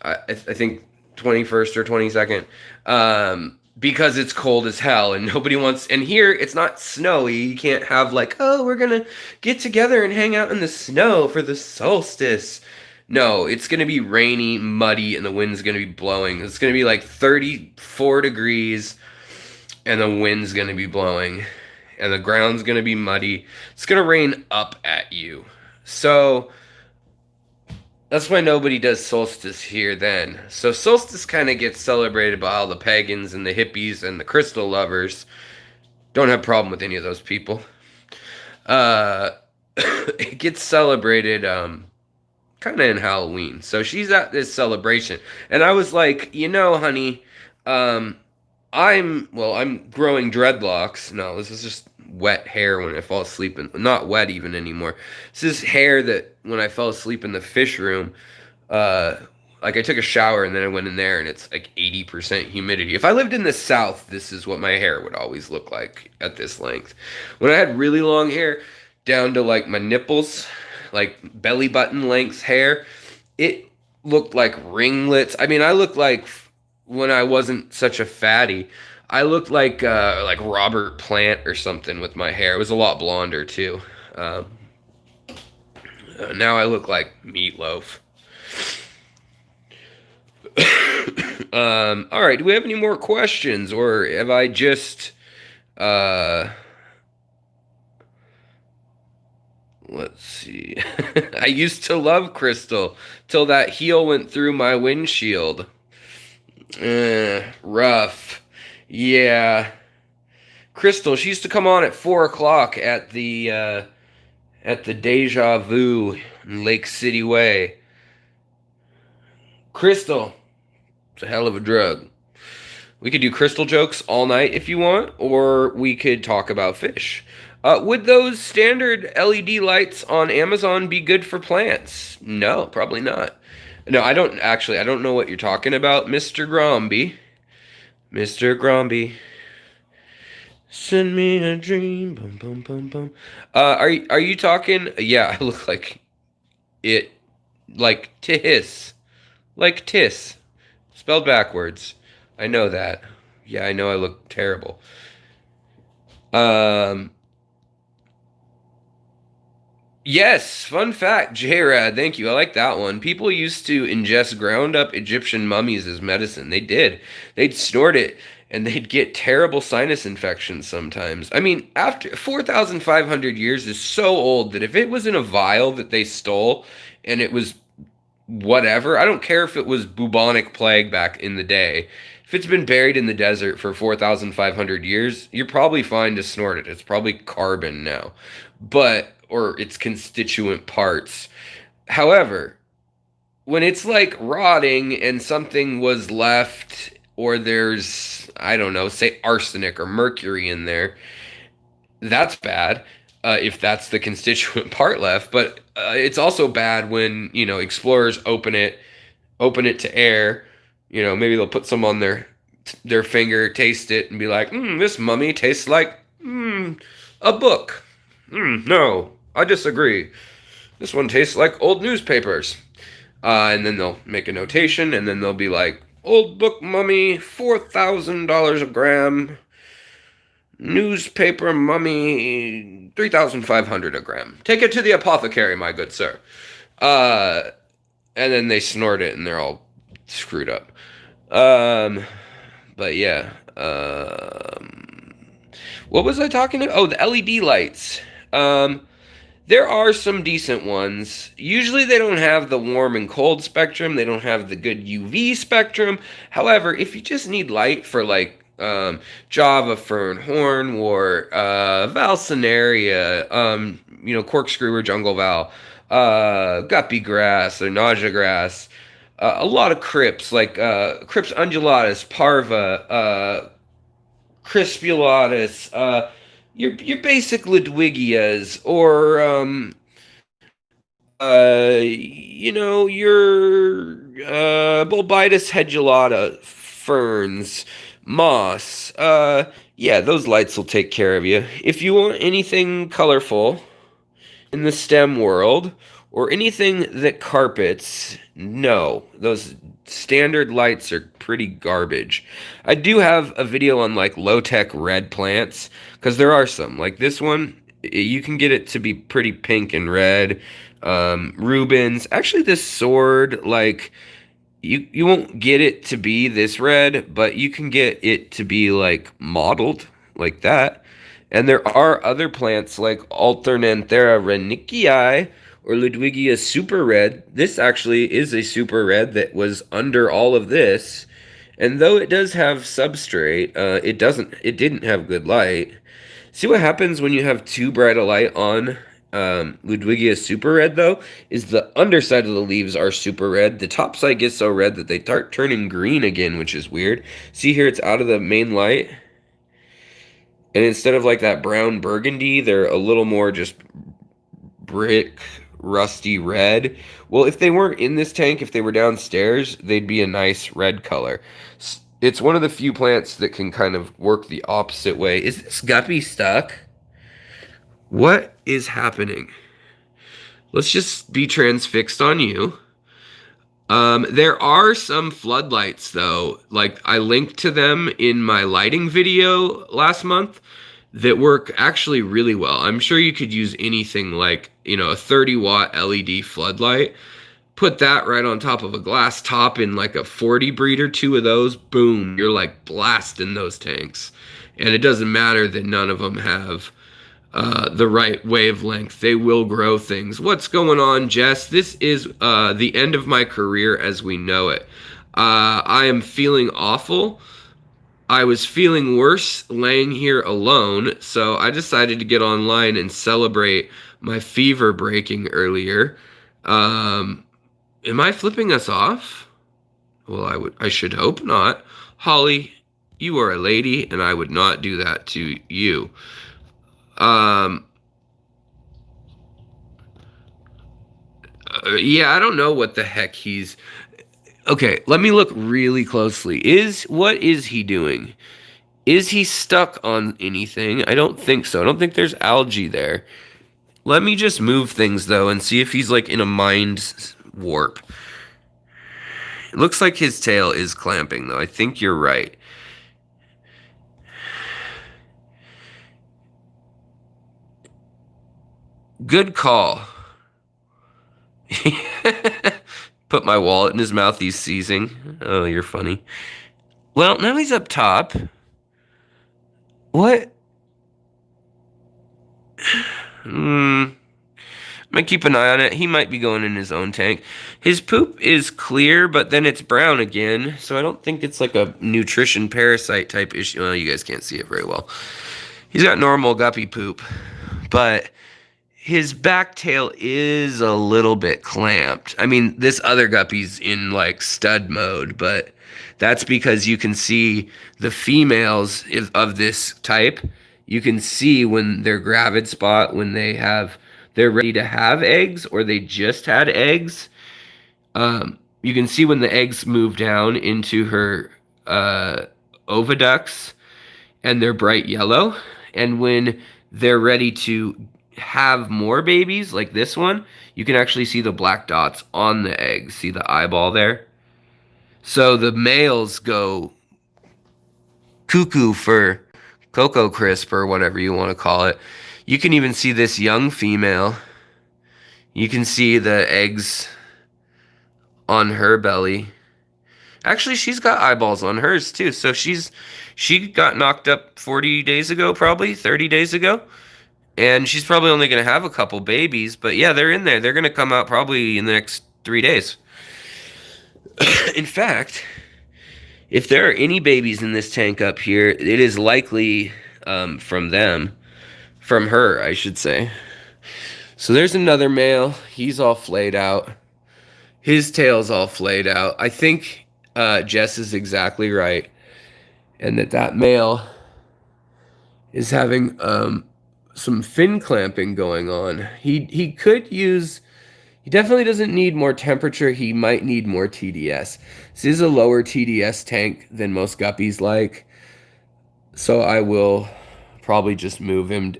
I think 21st or 22nd. Because it's cold as hell and nobody wants, and here it's not snowy. You can't have like, oh, we're gonna get together and hang out in the snow for the solstice. No, it's gonna be rainy, muddy, and the wind's gonna be blowing. It's gonna be like 34 degrees and the wind's gonna be blowing and the ground's gonna be muddy. It's gonna rain up at you. So that's why nobody does solstice here then. So solstice kind of gets celebrated by all the pagans and the hippies and the crystal lovers. Don't have a problem with any of those people. It gets celebrated kind of in Halloween. So she's at this celebration. And I was like, honey, I'm growing dreadlocks. No, this is just wet hair when I fall asleep, and not wet even anymore. This is hair that when I fell asleep in the fish room, like I took a shower and then I went in there and it's like 80% humidity. If I lived in the South, this is what my hair would always look like at this length. When I had really long hair down to like my nipples, like belly button length hair, it looked like ringlets. I mean, I looked like, when I wasn't such a fatty, I looked like Robert Plant or something with my hair. It was a lot blonder too. Now I look like Meatloaf. All right. Do we have any more questions, or have I just? Let's see. I used to love Crystal till that heel went through my windshield. Rough. Yeah. Crystal, she used to come on at 4 o'clock at the Deja Vu in Lake City Way. Crystal, it's a hell of a drug. We could do crystal jokes all night if you want, or we could talk about fish. Would those standard LED lights on Amazon be good for plants? No, probably not. No, I don't know what you're talking about, Mr. Gromby. Mr. Gromby. Send me a dream. Bum, bum, bum, bum. Are you talking? Yeah, I look like it. Like Tis. Like Tis. Spelled backwards. I know that. Yeah, I know I look terrible. Yes, fun fact, J-Rad, thank you. I like that one. People used to ingest ground up Egyptian mummies as medicine. They did. They'd snort it and they'd get terrible sinus infections sometimes. I mean, after 4,500 years is so old that if it was in a vial that they stole and it was whatever, I don't care if it was bubonic plague back in the day. If it's been buried in the desert for 4,500 years, you're probably fine to snort it. It's probably carbon now. Or its constituent parts. However, when it's like rotting and something was left, or there's, I don't know, say arsenic or mercury in there, that's bad, if that's the constituent part left. But it's also bad when, explorers open it to air. Maybe they'll put some on their finger, taste it, and be like, this mummy tastes like a book. No, I disagree. This one tastes like old newspapers. And then they'll make a notation, and then they'll be like, old book mummy, $4,000 a gram. Newspaper mummy, $3,500 a gram. Take it to the apothecary, my good sir. And then they snort it, and they're all screwed up. But yeah. What was I talking about? Oh, the LED lights. There are some decent ones. Usually they don't have the warm and cold spectrum. They don't have the good UV spectrum. However, if you just need light for like Java fern, hornwort, valsinaria, corkscrew or jungle val, guppy grass or nausea grass, a lot of crypts like Crypts undulatus, parva, crispulatus, your basic Ludwigias, or your Bulbitis hedulata ferns, moss. Yeah, those lights will take care of you. If you want anything colorful, in the STEM world or anything that carpets, no. Those standard lights are pretty garbage. I do have a video on like low-tech red plants because there are some. Like this one, you can get it to be pretty pink and red. Rubens, actually this sword, like you won't get it to be this red, but you can get it to be like mottled like that. And there are other plants like Alternanthera renicii or Ludwigia super red. This actually is a super red that was under all of this. And though it does have substrate, it didn't have good light. See what happens when you have too bright a light on Ludwigia super red though, is the underside of the leaves are super red. The top side gets so red that they start turning green again, which is weird. See here, it's out of the main light. And instead of like that brown burgundy, they're a little more just brick, rusty red. Well, if they weren't in this tank, if they were downstairs, they'd be a nice red color. It's one of the few plants that can kind of work the opposite way. Is this guppy stuck? What is happening? Let's just be transfixed on you. There are some floodlights though, like I linked to them in my lighting video last month that work actually really well. I'm sure you could use anything like, a 30-watt LED floodlight. Put that right on top of a glass top in like a 40 breeder, 2 of those, boom, you're like blasting those tanks. And it doesn't matter that none of them have the right wavelength. They will grow things. What's going on, Jess? This is the end of my career as we know it. I am feeling awful. I was feeling worse laying here alone, so I decided to get online and celebrate my fever breaking earlier. Am I flipping us off? Well, I should hope not. Holly, you are a lady, and I would not do that to you. Yeah, I don't know what the heck he's... Okay, let me look really closely. What is he doing? Is he stuck on anything? I don't think so. I don't think there's algae there. Let me just move things, though, and see if he's, like, in a mind warp. It looks like his tail is clamping, though. I think you're right. Good call. Put my wallet in his mouth. He's seizing. Oh, you're funny. Well, now he's up top. What? I'm gonna keep an eye on it. He might be going in his own tank. His poop is clear, but then it's brown again. So I don't think it's like a nutrition parasite type issue. Well, you guys can't see it very well. He's got normal guppy poop, but his back tail is a little bit clamped. I mean, this other guppy's in like stud mode, but that's because you can see the females of this type. You can see when they're gravid spot, when they're ready to have eggs or they just had eggs. You can see when the eggs move down into her oviducts and they're bright yellow. And when they're ready to have more babies like this one, you can actually see the black dots on the eggs. See the eyeball there? So the males go cuckoo for Cocoa Crisp or whatever you want to call it. You can even see this young female. You can see the eggs on her belly. Actually, she's got eyeballs on hers too. So she got knocked up 40 days ago, probably 30 days ago. And she's probably only going to have a couple babies. But yeah, they're in there. They're going to come out probably in the next 3 days. In fact, if there are any babies in this tank up here, it is likely from her, I should say. So there's another male. He's all flayed out. His tail's all flayed out. I think Jess is exactly right. And that male is having some fin clamping going on. He could use... He definitely doesn't need more temperature. He might need more TDS. This is a lower TDS tank than most guppies like. So I will probably just move him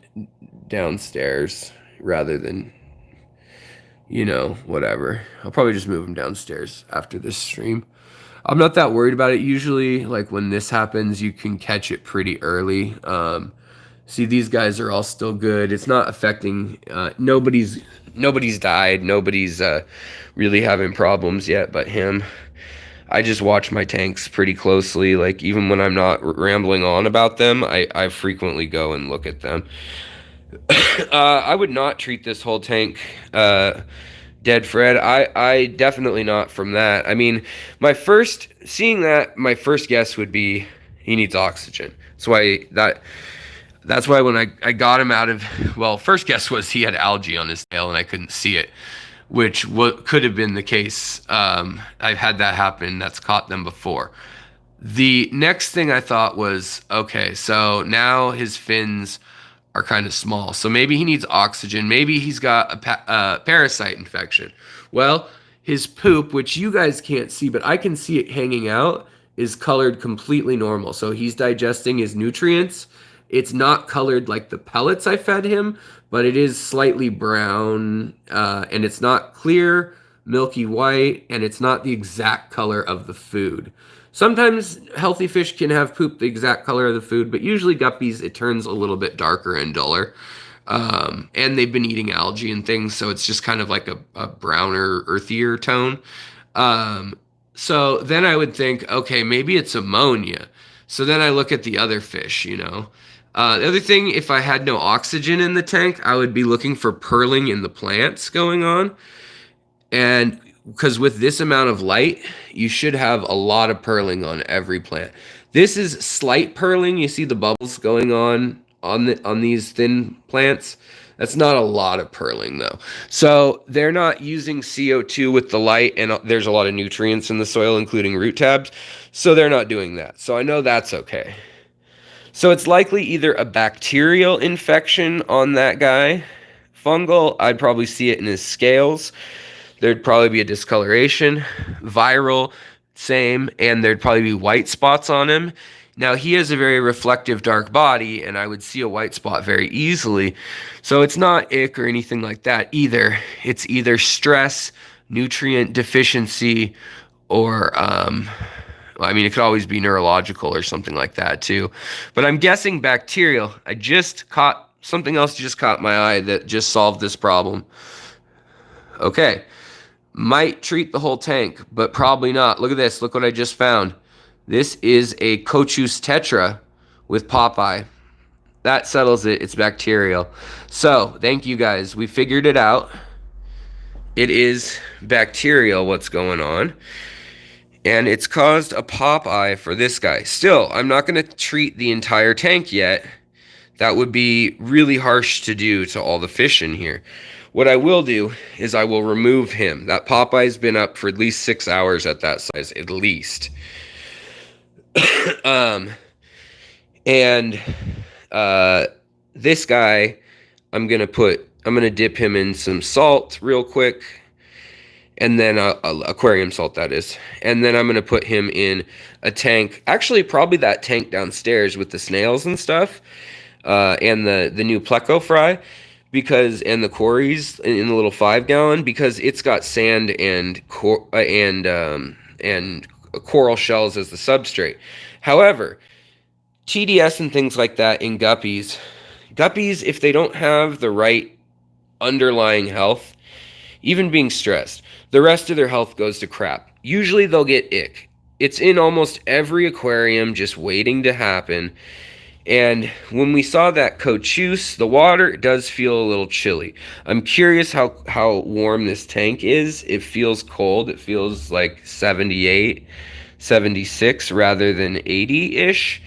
downstairs rather than you know, whatever. I'll probably just move him downstairs after this stream. I'm not that worried about it. Usually, like when this happens, you can catch it pretty early. See, these guys are all still good. It's not affecting. Nobody's died. Nobody's really having problems yet, but him. I just watch my tanks pretty closely. Like even when I'm not rambling on about them, I frequently go and look at them. I would not treat this whole tank dead Fred. I definitely not from that. I mean, my first guess would be he needs oxygen. That's why when I got him out of, well, first guess was he had algae on his tail and I couldn't see it, which could have been the case. I've had that happen. That's caught them before. The next thing I thought was, okay, so now his fins are kind of small. So maybe he needs oxygen. Maybe he's got a parasite infection. Well, his poop, which you guys can't see, but I can see it hanging out, is colored completely normal. So he's digesting his nutrients. It's not colored like the pellets I fed him, but it is slightly brown, and it's not clear, milky white, and it's not the exact color of the food. Sometimes healthy fish can have poop the exact color of the food, but usually guppies, it turns a little bit darker and duller. And they've been eating algae and things, so it's just kind of like a browner, earthier tone. So then I would think, okay, maybe it's ammonia. So then I look at the other fish, you know. The other thing, if I had no oxygen in the tank, I would be looking for pearling in the plants going on. And because with this amount of light, you should have a lot of pearling on every plant. This is slight pearling. You see the bubbles going on these thin plants. That's not a lot of pearling though. So they're not using CO2 with the light, and there's a lot of nutrients in the soil, including root tabs. So they're not doing that. So I know that's okay. So it's likely either a bacterial infection on that guy. Fungal, I'd probably see it in his scales. There'd probably be a discoloration. Viral, same, and there'd probably be white spots on him. Now, he has a very reflective dark body, and I would see a white spot very easily. So it's not ick or anything like that either. It's either stress, nutrient deficiency, or, I mean, it could always be neurological or something like that too. But I'm guessing bacterial. Something else just caught my eye that just solved this problem. Okay. Might treat the whole tank, but probably not. Look at this. Look what I just found. This is a Cochus tetra with Popeye. That settles it. It's bacterial. So, thank you guys. We figured it out. It is bacterial what's going on. And it's caused a Popeye for this guy. Still, I'm not going to treat the entire tank yet. That would be really harsh to do to all the fish in here. What I will do is I will remove him. That Popeye's been up for at least 6 hours at that size, at least. This guy, I'm gonna dip him in some salt real quick, and then aquarium salt, that is. And then I'm gonna put him in a tank. Actually, probably that tank downstairs with the snails and stuff, and the new Pleco fry. And the quarries in the little 5-gallon, because it's got sand and coral shells as the substrate. However, TDS and things like that in guppies, if they don't have the right underlying health, even being stressed, the rest of their health goes to crap. Usually they'll get ick. It's in almost every aquarium, just waiting to happen. And when we saw that Cochus, the water does feel a little chilly. I'm curious how warm this tank is. It feels cold. It feels like 78, 76 rather than 80-ish,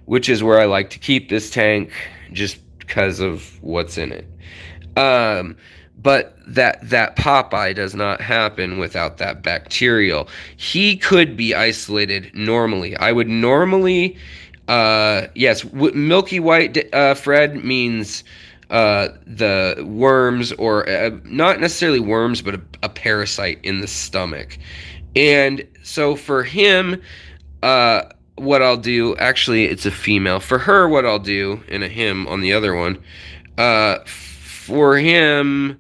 which is where I like to keep this tank just because of what's in it. But that Popeye does not happen without that bacterial. He could be isolated normally. I would normally... yes, milky white, Fred, means the worms, or not necessarily worms, but a parasite in the stomach. And so for him, what I'll do, actually, it's a female. For her, what I'll do, and a him on the other one, for him,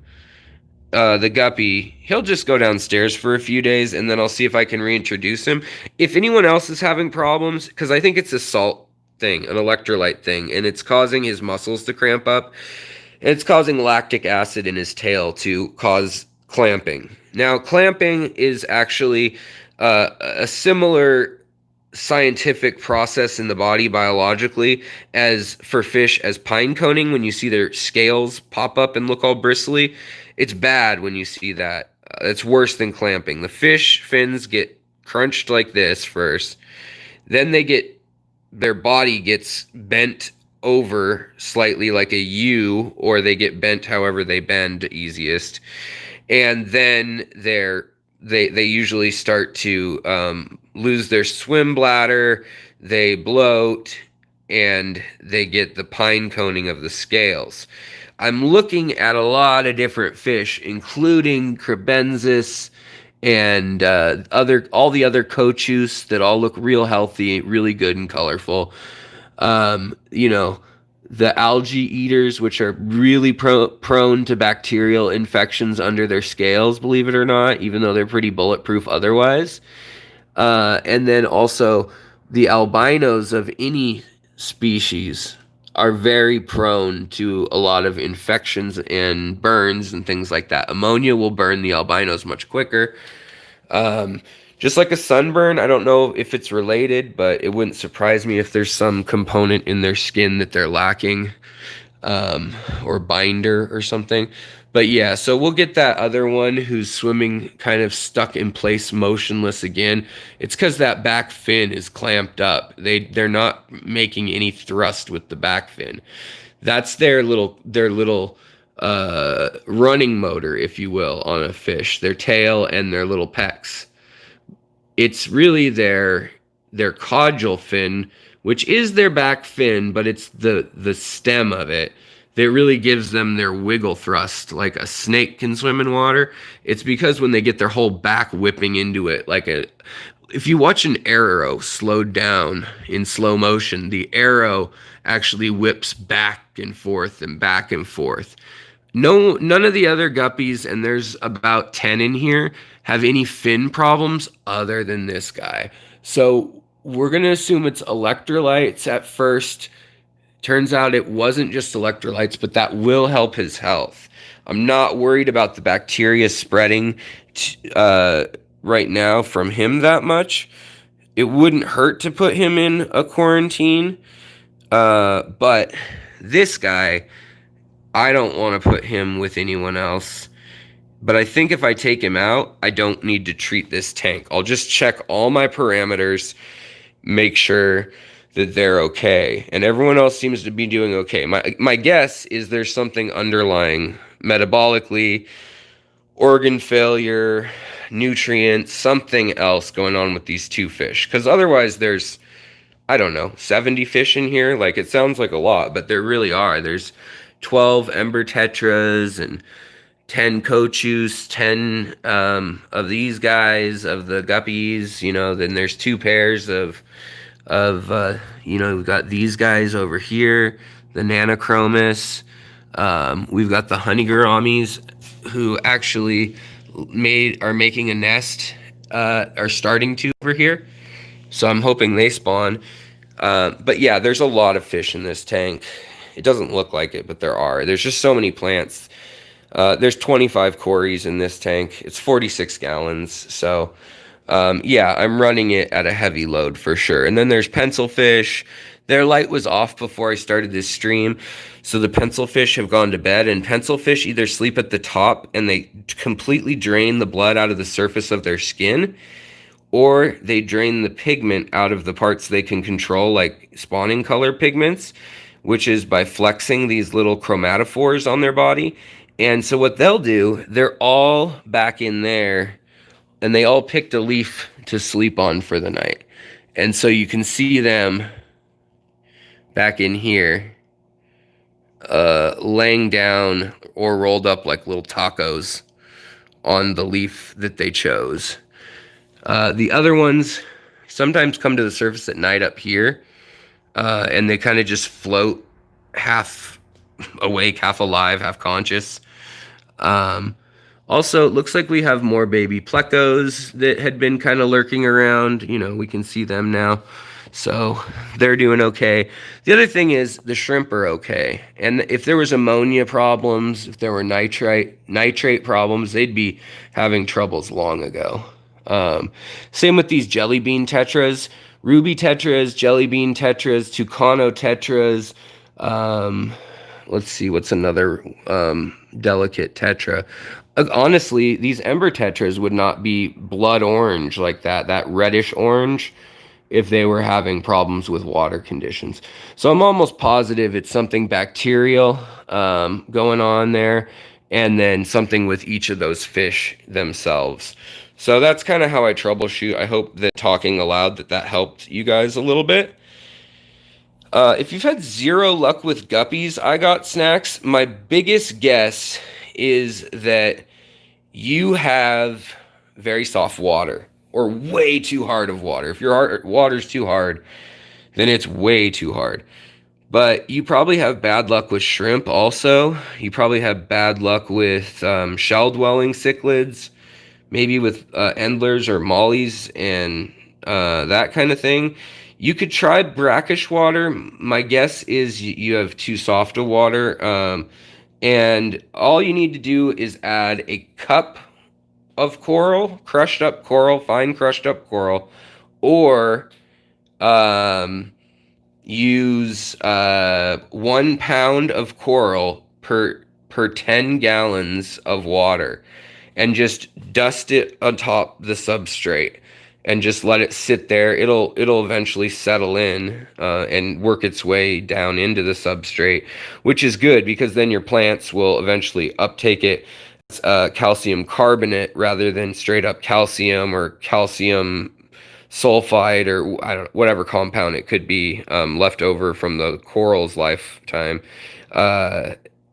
the guppy, he'll just go downstairs for a few days, and then I'll see if I can reintroduce him. If anyone else is having problems, because I think it's a salt thing, an electrolyte thing, and it's causing his muscles to cramp up, and it's causing lactic acid in his tail to cause clamping. Now, clamping is actually a similar scientific process in the body biologically as for fish as pine coning. When you see their scales pop up and look all bristly, it's bad when you see that. It's worse than clamping. The fish fins get crunched like this first, then their body gets bent over slightly like a U, or they get bent however they bend easiest, and then they usually start to lose their swim bladder, they bloat, and they get the pine coning of the scales. I'm looking at a lot of different fish, including Crebensis and all the other cochus that all look real healthy, really good and colorful. You know, the algae eaters, which are really prone to bacterial infections under their scales, believe it or not, even though they're pretty bulletproof otherwise. And then also the albinos of any species are very prone to a lot of infections and burns and things like that. Ammonia will burn the albinos much quicker. Just like a sunburn, I don't know if it's related, but it wouldn't surprise me if there's some component in their skin that they're lacking, or binder or something. But yeah, so we'll get that other one who's swimming kind of stuck in place, motionless again. It's because that back fin is clamped up. They're not making any thrust with the back fin. That's their little running motor, if you will, on a fish. Their tail and their little pecs. It's really their caudal fin, which is their back fin, but it's the stem of it that really gives them their wiggle thrust, like a snake can swim in water. It's because when they get their whole back whipping into it, if you watch an arrow slowed down in slow motion, the arrow actually whips back and forth and back and forth. None of the other guppies, and there's about 10 in here, have any fin problems other than this guy. So we're going to assume it's electrolytes at first. Turns out it wasn't just electrolytes, but that will help his health. I'm not worried about the bacteria spreading right now from him that much. It wouldn't hurt to put him in a quarantine. But this guy, I don't want to put him with anyone else. But I think if I take him out, I don't need to treat this tank. I'll just check all my parameters, make sure that they're okay. And everyone else seems to be doing okay. My guess is there's something underlying metabolically, organ failure, nutrients, something else going on with these two fish. Because otherwise there's, I don't know, 70 fish in here. Like, it sounds like a lot, but there really are. There's 12 ember tetras and 10 cochus, 10 of these guys, of the guppies, then there's 2 pairs of we've got these guys over here, the Nanochromis. We've got the honey gouramis who actually are making a nest, are starting to over here. So I'm hoping they spawn. But yeah, there's a lot of fish in this tank. It doesn't look like it, but there are. There's just so many plants. There's 25 cories in this tank. It's 46 gallons. So yeah, I'm running it at a heavy load for sure. And then there's pencilfish. Their light was off before I started this stream, so the pencilfish have gone to bed. And pencilfish either sleep at the top and they completely drain the blood out of the surface of their skin, or they drain the pigment out of the parts they can control, like spawning color pigments, which is by flexing these little chromatophores on their body. And so what they'll do, they're all back in there, and they all picked a leaf to sleep on for the night. And so you can see them back in here, laying down or rolled up like little tacos on the leaf that they chose. The other ones sometimes come to the surface at night up here, and they kind of just float, half awake, half alive, half conscious. Also, it looks like we have more baby plecos that had been kind of lurking around. You know, we can see them now. So they're doing okay. The other thing is the shrimp are okay. And if there was ammonia problems, if there were nitrate problems, they'd be having troubles long ago. Same with these jelly bean tetras, ruby tetras, jelly bean tetras, Tucano tetras. Let's see, what's another delicate tetra? Honestly, these ember tetras would not be blood orange like that reddish orange, if they were having problems with water conditions. So I'm almost positive it's something bacterial going on there, and then something with each of those fish themselves. So that's kind of how I troubleshoot. I hope that talking aloud that helped you guys a little bit. If you've had zero luck with guppies, I got snacks. My biggest guess is that you have very soft water or way too hard of water. If your water's too hard, then it's way too hard. But you probably have bad luck with shrimp also. You probably have bad luck with shell-dwelling cichlids, maybe with endlers or mollies and that kind of thing. You could try brackish water. My guess is you have too soft of water. And all you need to do is add a cup of coral, crushed up coral, fine crushed up coral, or use 1 pound of coral per 10 gallons of water, and just dust it atop the substrate and just let it sit there. It'll eventually settle in and work its way down into the substrate, which is good because then your plants will eventually uptake it. Calcium carbonate rather than straight up calcium or calcium sulfide or I don't know, whatever compound it could be left over from the coral's lifetime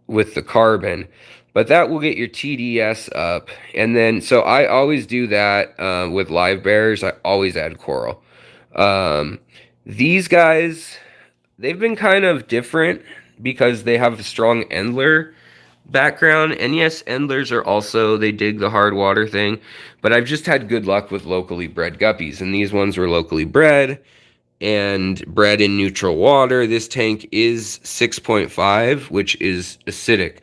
with the carbon. But that will get your TDS up. And then, so I always do that with live bearers. I always add coral. These guys, they've been kind of different because they have a strong Endler background. And yes, Endlers are also, they dig the hard water thing. But I've just had good luck with locally bred guppies. And these ones were locally bred and bred in neutral water. This tank is 6.5, which is acidic.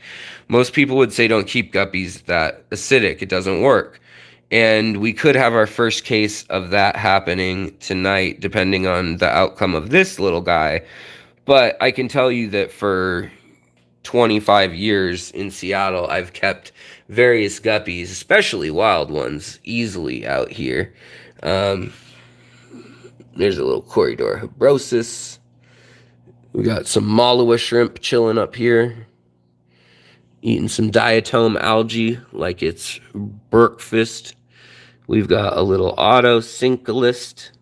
Most people would say don't keep guppies that acidic. It doesn't work. And we could have our first case of that happening tonight, depending on the outcome of this little guy. But I can tell you that for 25 years in Seattle, I've kept various guppies, especially wild ones, easily out here. There's a little corridor habrosus. We got some Malua shrimp chilling up here, eating some diatom algae like it's breakfast. We've got a little auto syncalist.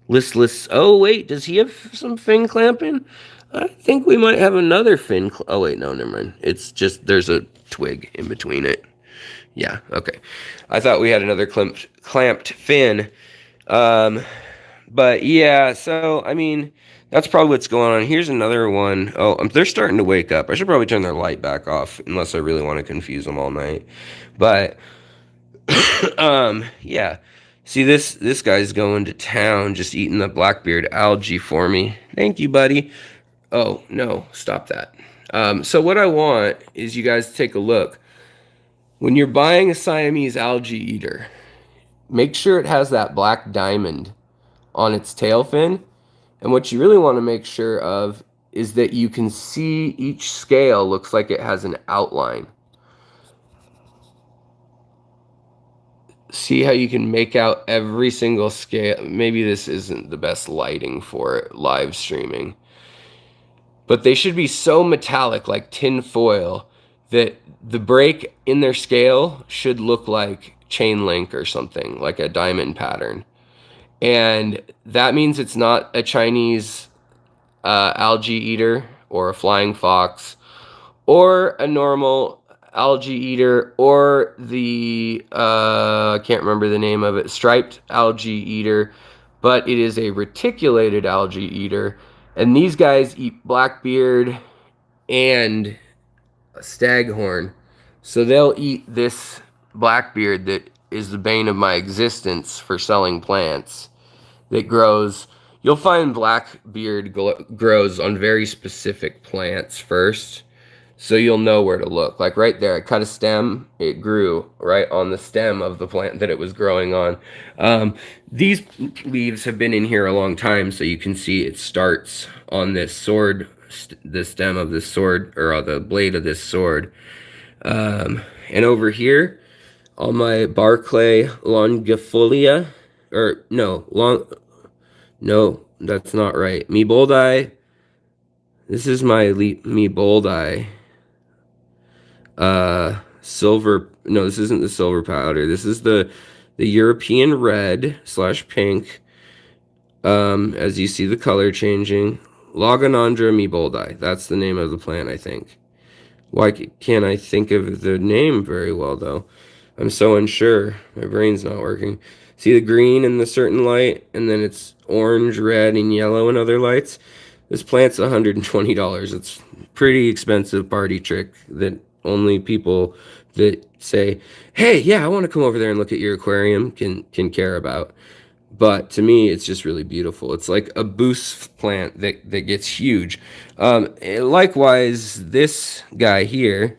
Listless. Oh, wait, does he have some fin clamping? I think we might have another fin. Oh, wait, no, never mind. It's just there's a twig in between it. Yeah, okay. I thought we had another clamped fin. But yeah, so, I mean, that's probably what's going on. Here's another one. Oh, they're starting to wake up. I should probably turn their light back off unless I really want to confuse them all night. But, yeah. See, this guy's going to town just eating the blackbeard algae for me. Thank you, buddy. Oh, no, stop that. So what I want is you guys to take a look. When you're buying a Siamese algae eater, make sure it has that black diamond on its tail fin. And what you really want to make sure of is that you can see each scale looks like it has an outline. See how you can make out every single scale. Maybe this isn't the best lighting for it, live streaming. But they should be so metallic, like tin foil, that the break in their scale should look like chain link or something, like a diamond pattern. And that means it's not a Chinese algae eater or a flying fox or a normal algae eater or the, I can't remember the name of it, striped algae eater, but it is a reticulated algae eater. And these guys eat blackbeard and staghorn. So they'll eat this blackbeard that is the bane of my existence for selling plants that grows. You'll find blackbeard grows on very specific plants first, so you'll know where to look. Like right there, I cut a stem, it grew right on the stem of the plant that it was growing on. These leaves have been in here a long time, so you can see it starts on this sword, the stem of this sword, or the blade of this sword. And over here, on my Barclay longifolia, or no, that's not right. Me boldi. This is my me boldi. Silver. No, this isn't the silver powder. This is the European red / pink. As you see the color changing. Logonandra me boldi. That's the name of the plant, I think. Why can't I think of the name very well, though? I'm so unsure. My brain's not working. See the green in the certain light, and then it's orange, red, and yellow in other lights? This plant's $120. It's a pretty expensive party trick that only people that say, hey, yeah, I want to come over there and look at your aquarium can care about. But to me, it's just really beautiful. It's like a boost plant that gets huge. Likewise, this guy here,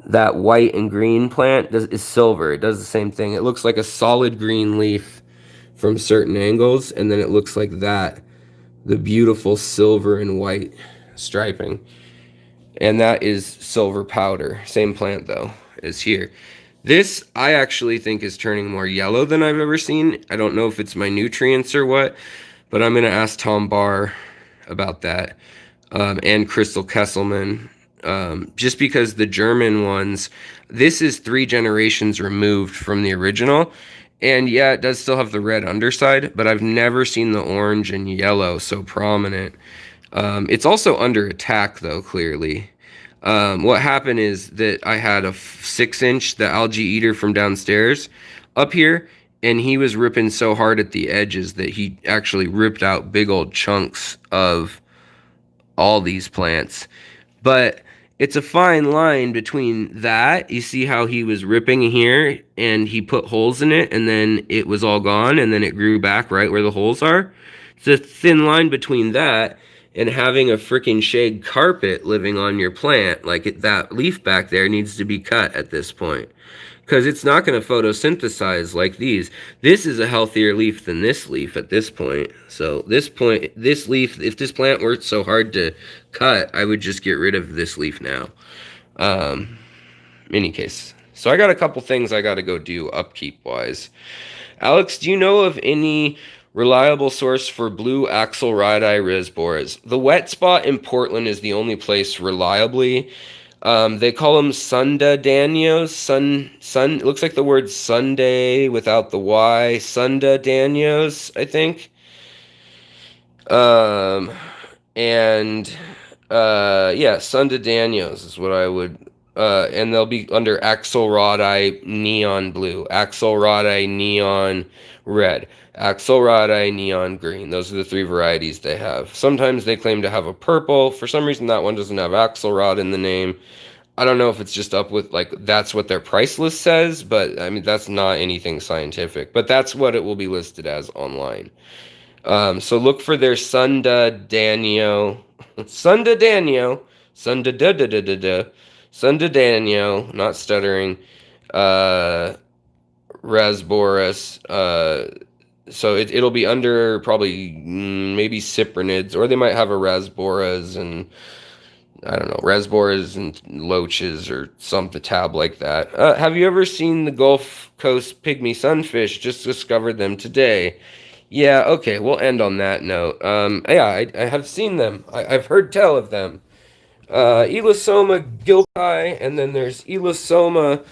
that white and green plant is silver. It does the same thing. It looks like a solid green leaf from certain angles, and then it looks like that, the beautiful silver and white striping. And that is silver powder. Same plant, though, as here. This, I actually think, is turning more yellow than I've ever seen. I don't know if it's my nutrients or what, but I'm going to ask Tom Barr about that, and Crystal Kesselman, just because the German ones, this is 3 generations removed from the original, and yeah, it does still have the red underside, but I've never seen the orange and yellow so prominent. It's also under attack, though, clearly. What happened is that I had a 6-inch, the algae eater from downstairs, up here, and he was ripping so hard at the edges that he actually ripped out big old chunks of all these plants. But it's a fine line between that. You see how he was ripping here, and he put holes in it, and then it was all gone, and then it grew back right where the holes are. It's a thin line between that and having a freaking shade carpet living on your plant. Like that leaf back there needs to be cut at this point, because it's not going to photosynthesize like these. This is a healthier leaf than this leaf at this point. So this leaf, if this plant weren't so hard to cut, I would just get rid of this leaf now. Any case, so I got a couple things I got to go do upkeep wise. Alex, do you know of any reliable source for blue axelrodi rhizoboras? The wet spot in Portland is the only place reliably. They call them Sundadanios. It looks like the word Sunday without the Y. Sundadanios, I think. Yeah, Sundadanios is what I would. And they'll be under axelrodi neon blue, axelrodi neon red, axelrodi neon green. Those are the 3 varieties they have. Sometimes they claim to have a purple. For some reason, that one doesn't have axelrod in the name. I don't know if it's just up with, like, that's what their price list says, but, I mean, that's not anything scientific. But that's what it will be listed as online. So look for their Sundadanio, not stuttering, Rasboras. So it'll be under probably maybe cyprinids, or they might have a Rasboras and I don't know, Rasboras and loaches or the tab like that. Have you ever seen the Gulf Coast pygmy sunfish? Just discovered them today. Yeah, okay, we'll end on that note. Yeah, I have seen them. I've heard tell of them. Elosoma gilberti, and then there's Elosoma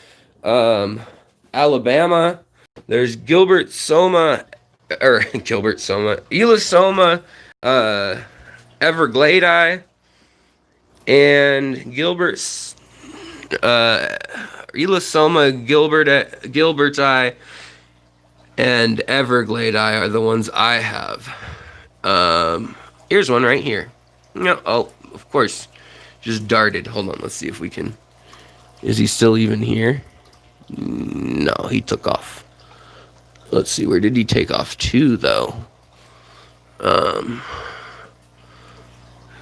Alabama. There's Elosoma Evergladi, and Elosoma gilberti and Evergladi are the ones I have. Here's one right here. No, oh, of course. just darted. Hold on, let's see if we can. Is he still even here? No, he took off. Let's see, where did he take off to, though?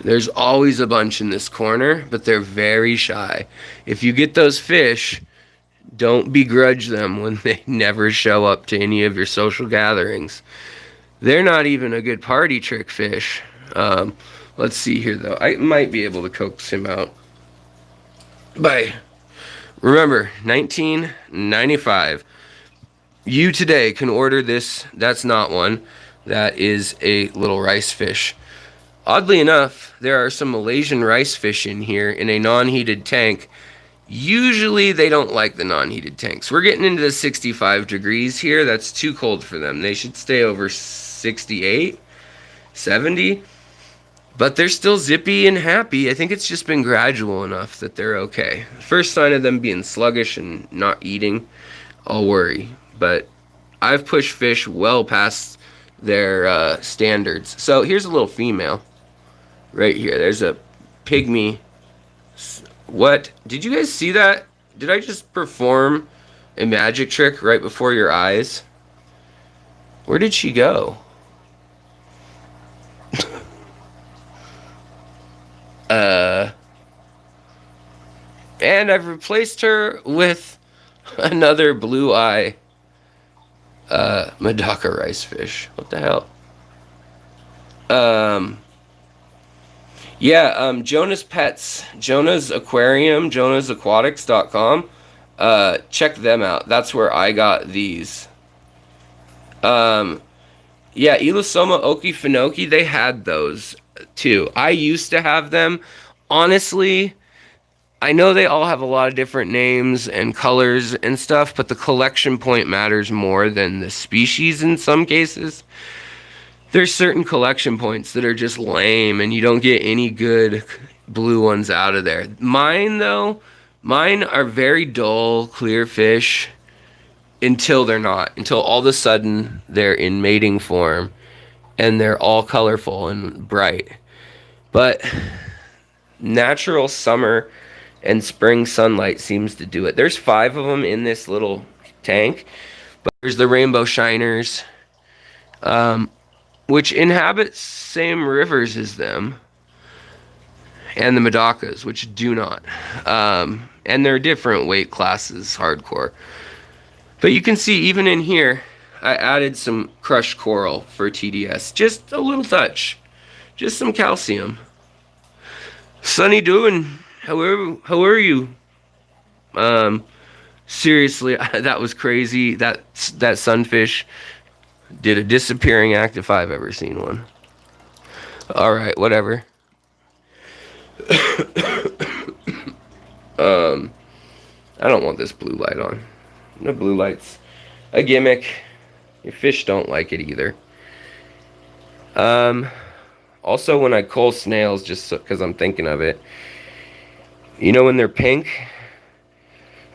There's always a bunch in this corner, but they're very shy. If you get those fish, don't begrudge them when they never show up to any of your social gatherings. They're not even a good party trick fish. Let's see here, though. I might be able to coax him out. Remember, $19.95. You today can order this. That's not one. That is a little rice fish. Oddly enough, there are some Malaysian rice fish in here in a non-heated tank. Usually they don't like the non-heated tanks. We're getting into the 65 degrees here. That's too cold for them. They should stay over 68, 70. But they're still zippy and happy. I think it's just been gradual enough that they're okay. First sign of them being sluggish and not eating, I'll worry. But I've pushed fish well past their standards. So here's a little female right here. There's a pygmy. What? Did you guys see that? Did I just perform a magic trick right before your eyes? Where did she go? And I've replaced her with another blue eye Medaka rice fish. What the hell? Jonah's Pets, Jonah's Aquarium, jonasaquatics.com. Check them out. That's where I got these. Ilasoma Okefenokee, they had those too. I used to have them. Honestly, I know they all have a lot of different names and colors and stuff, but the collection point matters more than the species in some cases. There's certain collection points that are just lame and you don't get any good blue ones out of there. Mine, though, are very dull, clear fish until they're not. Until all of a sudden they're in mating form and they're all colorful and bright. But natural summer and spring sunlight seems to do it. There's 5 of them in this little tank. But there's the rainbow shiners, which inhabit same rivers as them, and the Medakas, which do not. And they're different weight classes, hardcore. But you can see, even in here, I added some crushed coral for TDS. Just a little touch. Just some calcium. Sunny doing, how are you? Seriously, that was crazy. That sunfish did a disappearing act if I've ever seen one. Alright, whatever. I don't want this blue light on. No blue lights. A gimmick. Your fish don't like it either. Also, when I cull snails, just because I'm thinking of it, you know when they're pink?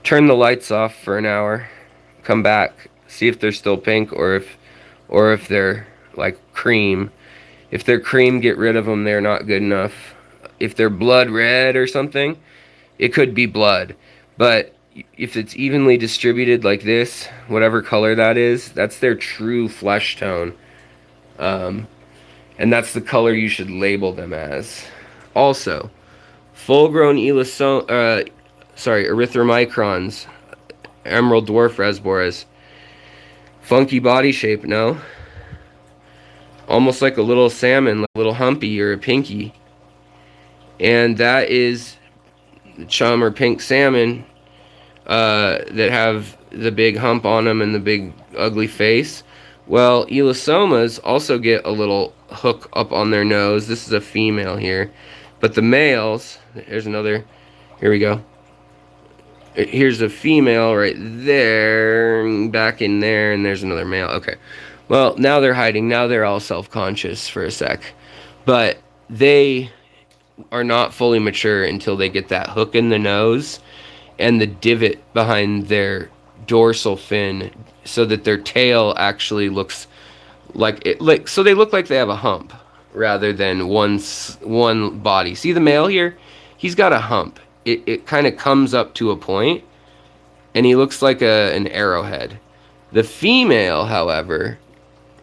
Turn the lights off for an hour. Come back. See if they're still pink or if they're like cream. If they're cream, get rid of them. They're not good enough. If they're blood red or something, it could be blood. But if it's evenly distributed like this, whatever color that is, that's their true flesh tone. And that's the color you should label them as. Also, full-grown erythromicrons, emerald dwarf rasboras. Funky body shape, no? Almost like a little salmon, like a little humpy or a pinky. And that is the chum or pink salmon that have the big hump on them and the big ugly face. Well, elastomas also get a little hook up on their nose. This is a female here. But the males, here's another, here we go. Here's a female right there, back in there, and there's another male. Okay. Well, now they're hiding. Now they're all self-conscious for a sec. But they are not fully mature until they get that hook in the nose and the divot behind their dorsal fin, so that their tail actually looks like it. So they look like they have a hump rather than one body. See the male here? he's got a hump. It kind of comes up to a point, and he looks like an arrowhead. The female, however,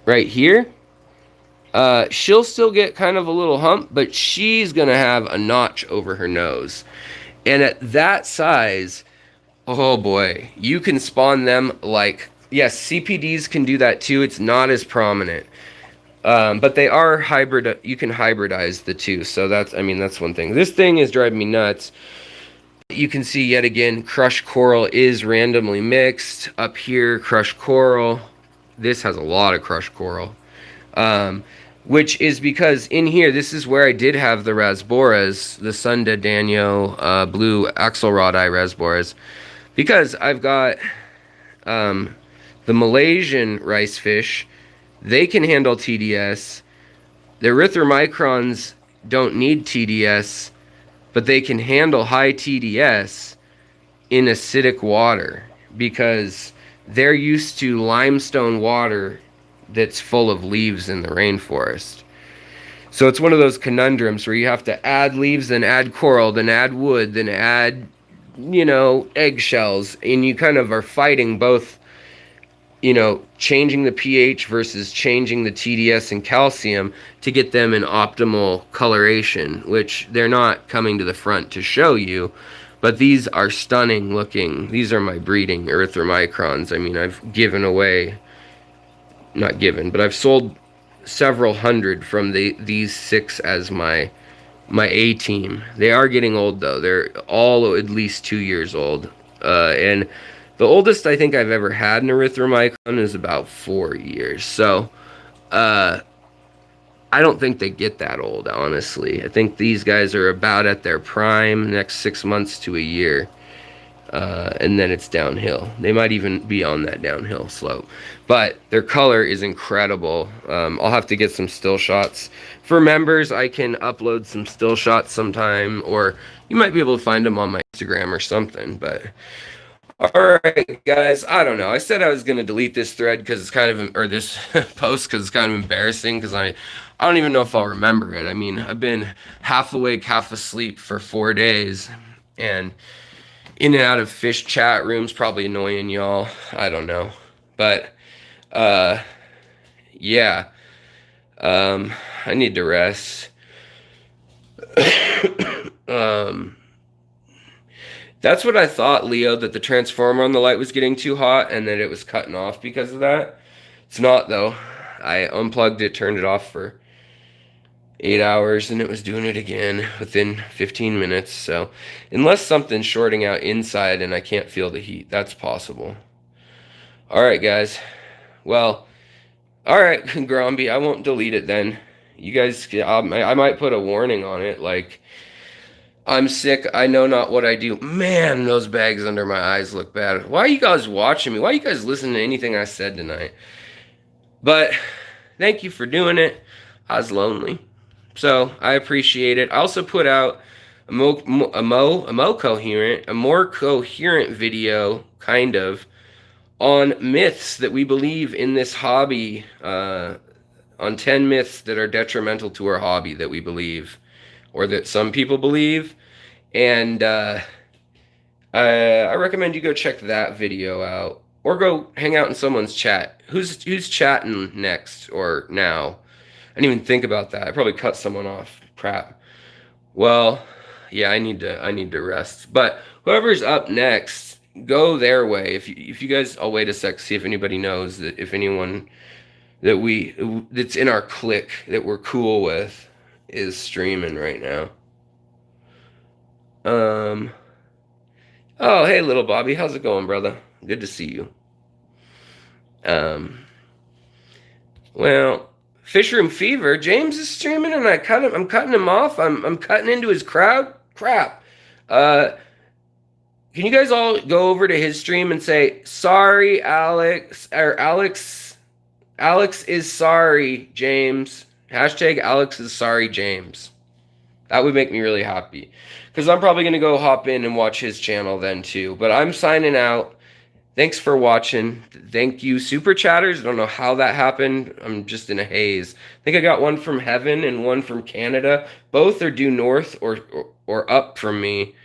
right here, she'll still get kind of a little hump, but she's going to have a notch over her nose. And at that size, oh boy, you can spawn them like, yes, CPDs can do that too. It's not as prominent. But they are hybrid. You can hybridize the two. So that's one thing. This thing is driving me nuts. You can see yet again, crushed coral is randomly mixed. Up here, crushed coral. This has a lot of crushed coral. Which is because in here, this is where I did have the rasboras, the Sunda Danio blue axelrod eye rasboras. Because I've got the Malaysian rice fish. They can handle TDS. The erythromicrons don't need TDS, but they can handle high TDS in acidic water because they're used to limestone water that's full of leaves in the rainforest. So it's one of those conundrums where you have to add leaves, then add coral, then add wood, then add, eggshells, and you kind of are fighting both, changing the pH versus changing the TDS and calcium to get them in optimal coloration, which they're not coming to the front to show you, but these are stunning looking. These are my breeding erythromicrons. I've given away, not given, but I've sold several hundred from these 6 as my A team. They are getting old though. They're all at least 2 years old. And the oldest I think I've ever had an erythromicron is about 4 years. So, I don't think they get that old, honestly. I think these guys are about at their prime, next 6 months to a year. And then it's downhill. They might even be on that downhill slope. But their color is incredible. I'll have to get some still shots. For members, I can upload some still shots sometime, or you might be able to find them on my Instagram or something. But alright, guys, I don't know. I said I was going to delete this thread because it's kind of, or this post because it's kind of embarrassing because I don't even know if I'll remember it. I've been half awake, half asleep for 4 days, and in and out of fish chat rooms, probably annoying y'all. I don't know. But, yeah. I need to rest. That's what I thought, Leo, that the transformer on the light was getting too hot and that it was cutting off because of that. It's not, though. I unplugged it, turned it off for 8 hours, and it was doing it again within 15 minutes. So, unless something's shorting out inside and I can't feel the heat, that's possible. Alright, guys. Well, alright, Gromby, I won't delete it then. You guys, I might put a warning on it, like, I'm sick, I know not what I do. Man, those bags under my eyes look bad. Why are you guys watching me? Why are you guys listening to anything I said tonight? But, thank you for doing it. I was lonely. So, I appreciate it. I also put out a more coherent video, kind of, on myths that we believe in this hobby, on 10 myths that are detrimental to our hobby that we believe, or that some people believe, and I recommend you go check that video out, or go hang out in someone's chat. Who's chatting next or now? I didn't even think about that. I probably cut someone off. Crap. Well, yeah, I need to rest. But whoever's up next, go their way. If you guys, I'll wait a sec, see if anybody knows that, if anyone that's in our clique that we're cool with is streaming right now. Oh, hey, little Bobby, how's it going, brother? Good to see you. Well, Fishroom Fever, James is streaming, and I'm cutting him off. I'm cutting into his crowd. Crap. Can you guys all go over to his stream and say, sorry, Alex, or Alex is sorry, James. Hashtag Alex is sorry, James. That would make me really happy. Because I'm probably going to go hop in and watch his channel then too. But I'm signing out. Thanks for watching. Thank you, Super Chatters. I don't know how that happened. I'm just in a haze. I think I got one from heaven and one from Canada. Both are due north or or up from me.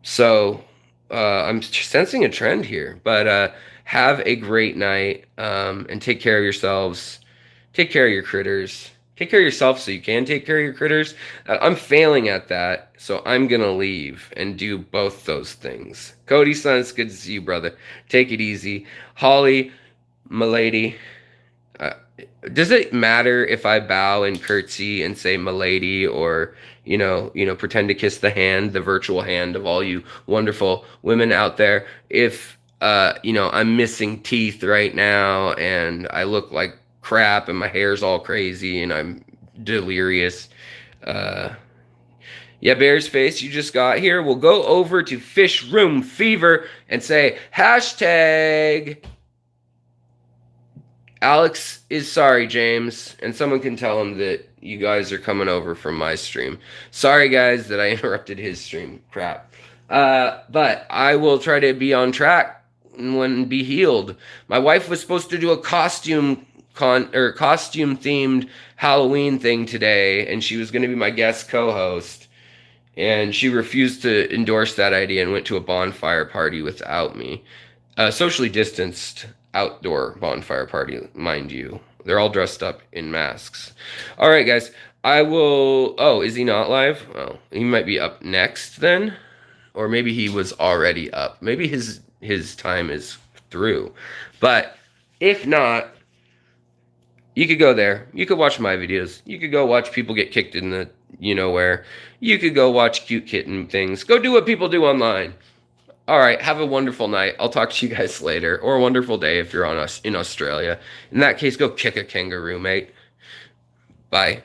So I'm sensing a trend here. But have a great night, and take care of yourselves. Take care of your critters. Take care of yourself so you can take care of your critters. I'm failing at that, so I'm gonna leave and do both those things. Cody, son, it's good to see you, brother. Take it easy. Holly, my lady, uh, does it matter if I bow and curtsy and say my lady, or pretend to kiss the hand, the virtual hand of all you wonderful women out there? If I'm missing teeth right now and I look like crap and my hair's all crazy and I'm delirious. Yeah, Bear's Face, you just got here. We'll go over to Fish Room Fever and say hashtag Alex is sorry, James, and someone can tell him that you guys are coming over from my stream. Sorry, guys, that I interrupted his stream. Crap. But I will try to be on track and be healed. My wife was supposed to do a costume themed Halloween thing today, and she was going to be my guest co-host, and she refused to endorse that idea and went to a bonfire party without me. Socially distanced outdoor bonfire party, mind you. They're all dressed up in masks. All right, guys. I will... Oh, is he not live? Oh, he might be up next then. Or maybe he was already up. Maybe his time is through. But if not, you could go there. You could watch my videos. You could go watch people get kicked in the where. You could go watch cute kitten things. Go do what people do online. All right, have a wonderful night. I'll talk to you guys later. Or a wonderful day if you're in Australia. In that case, go kick a kangaroo, mate. Bye.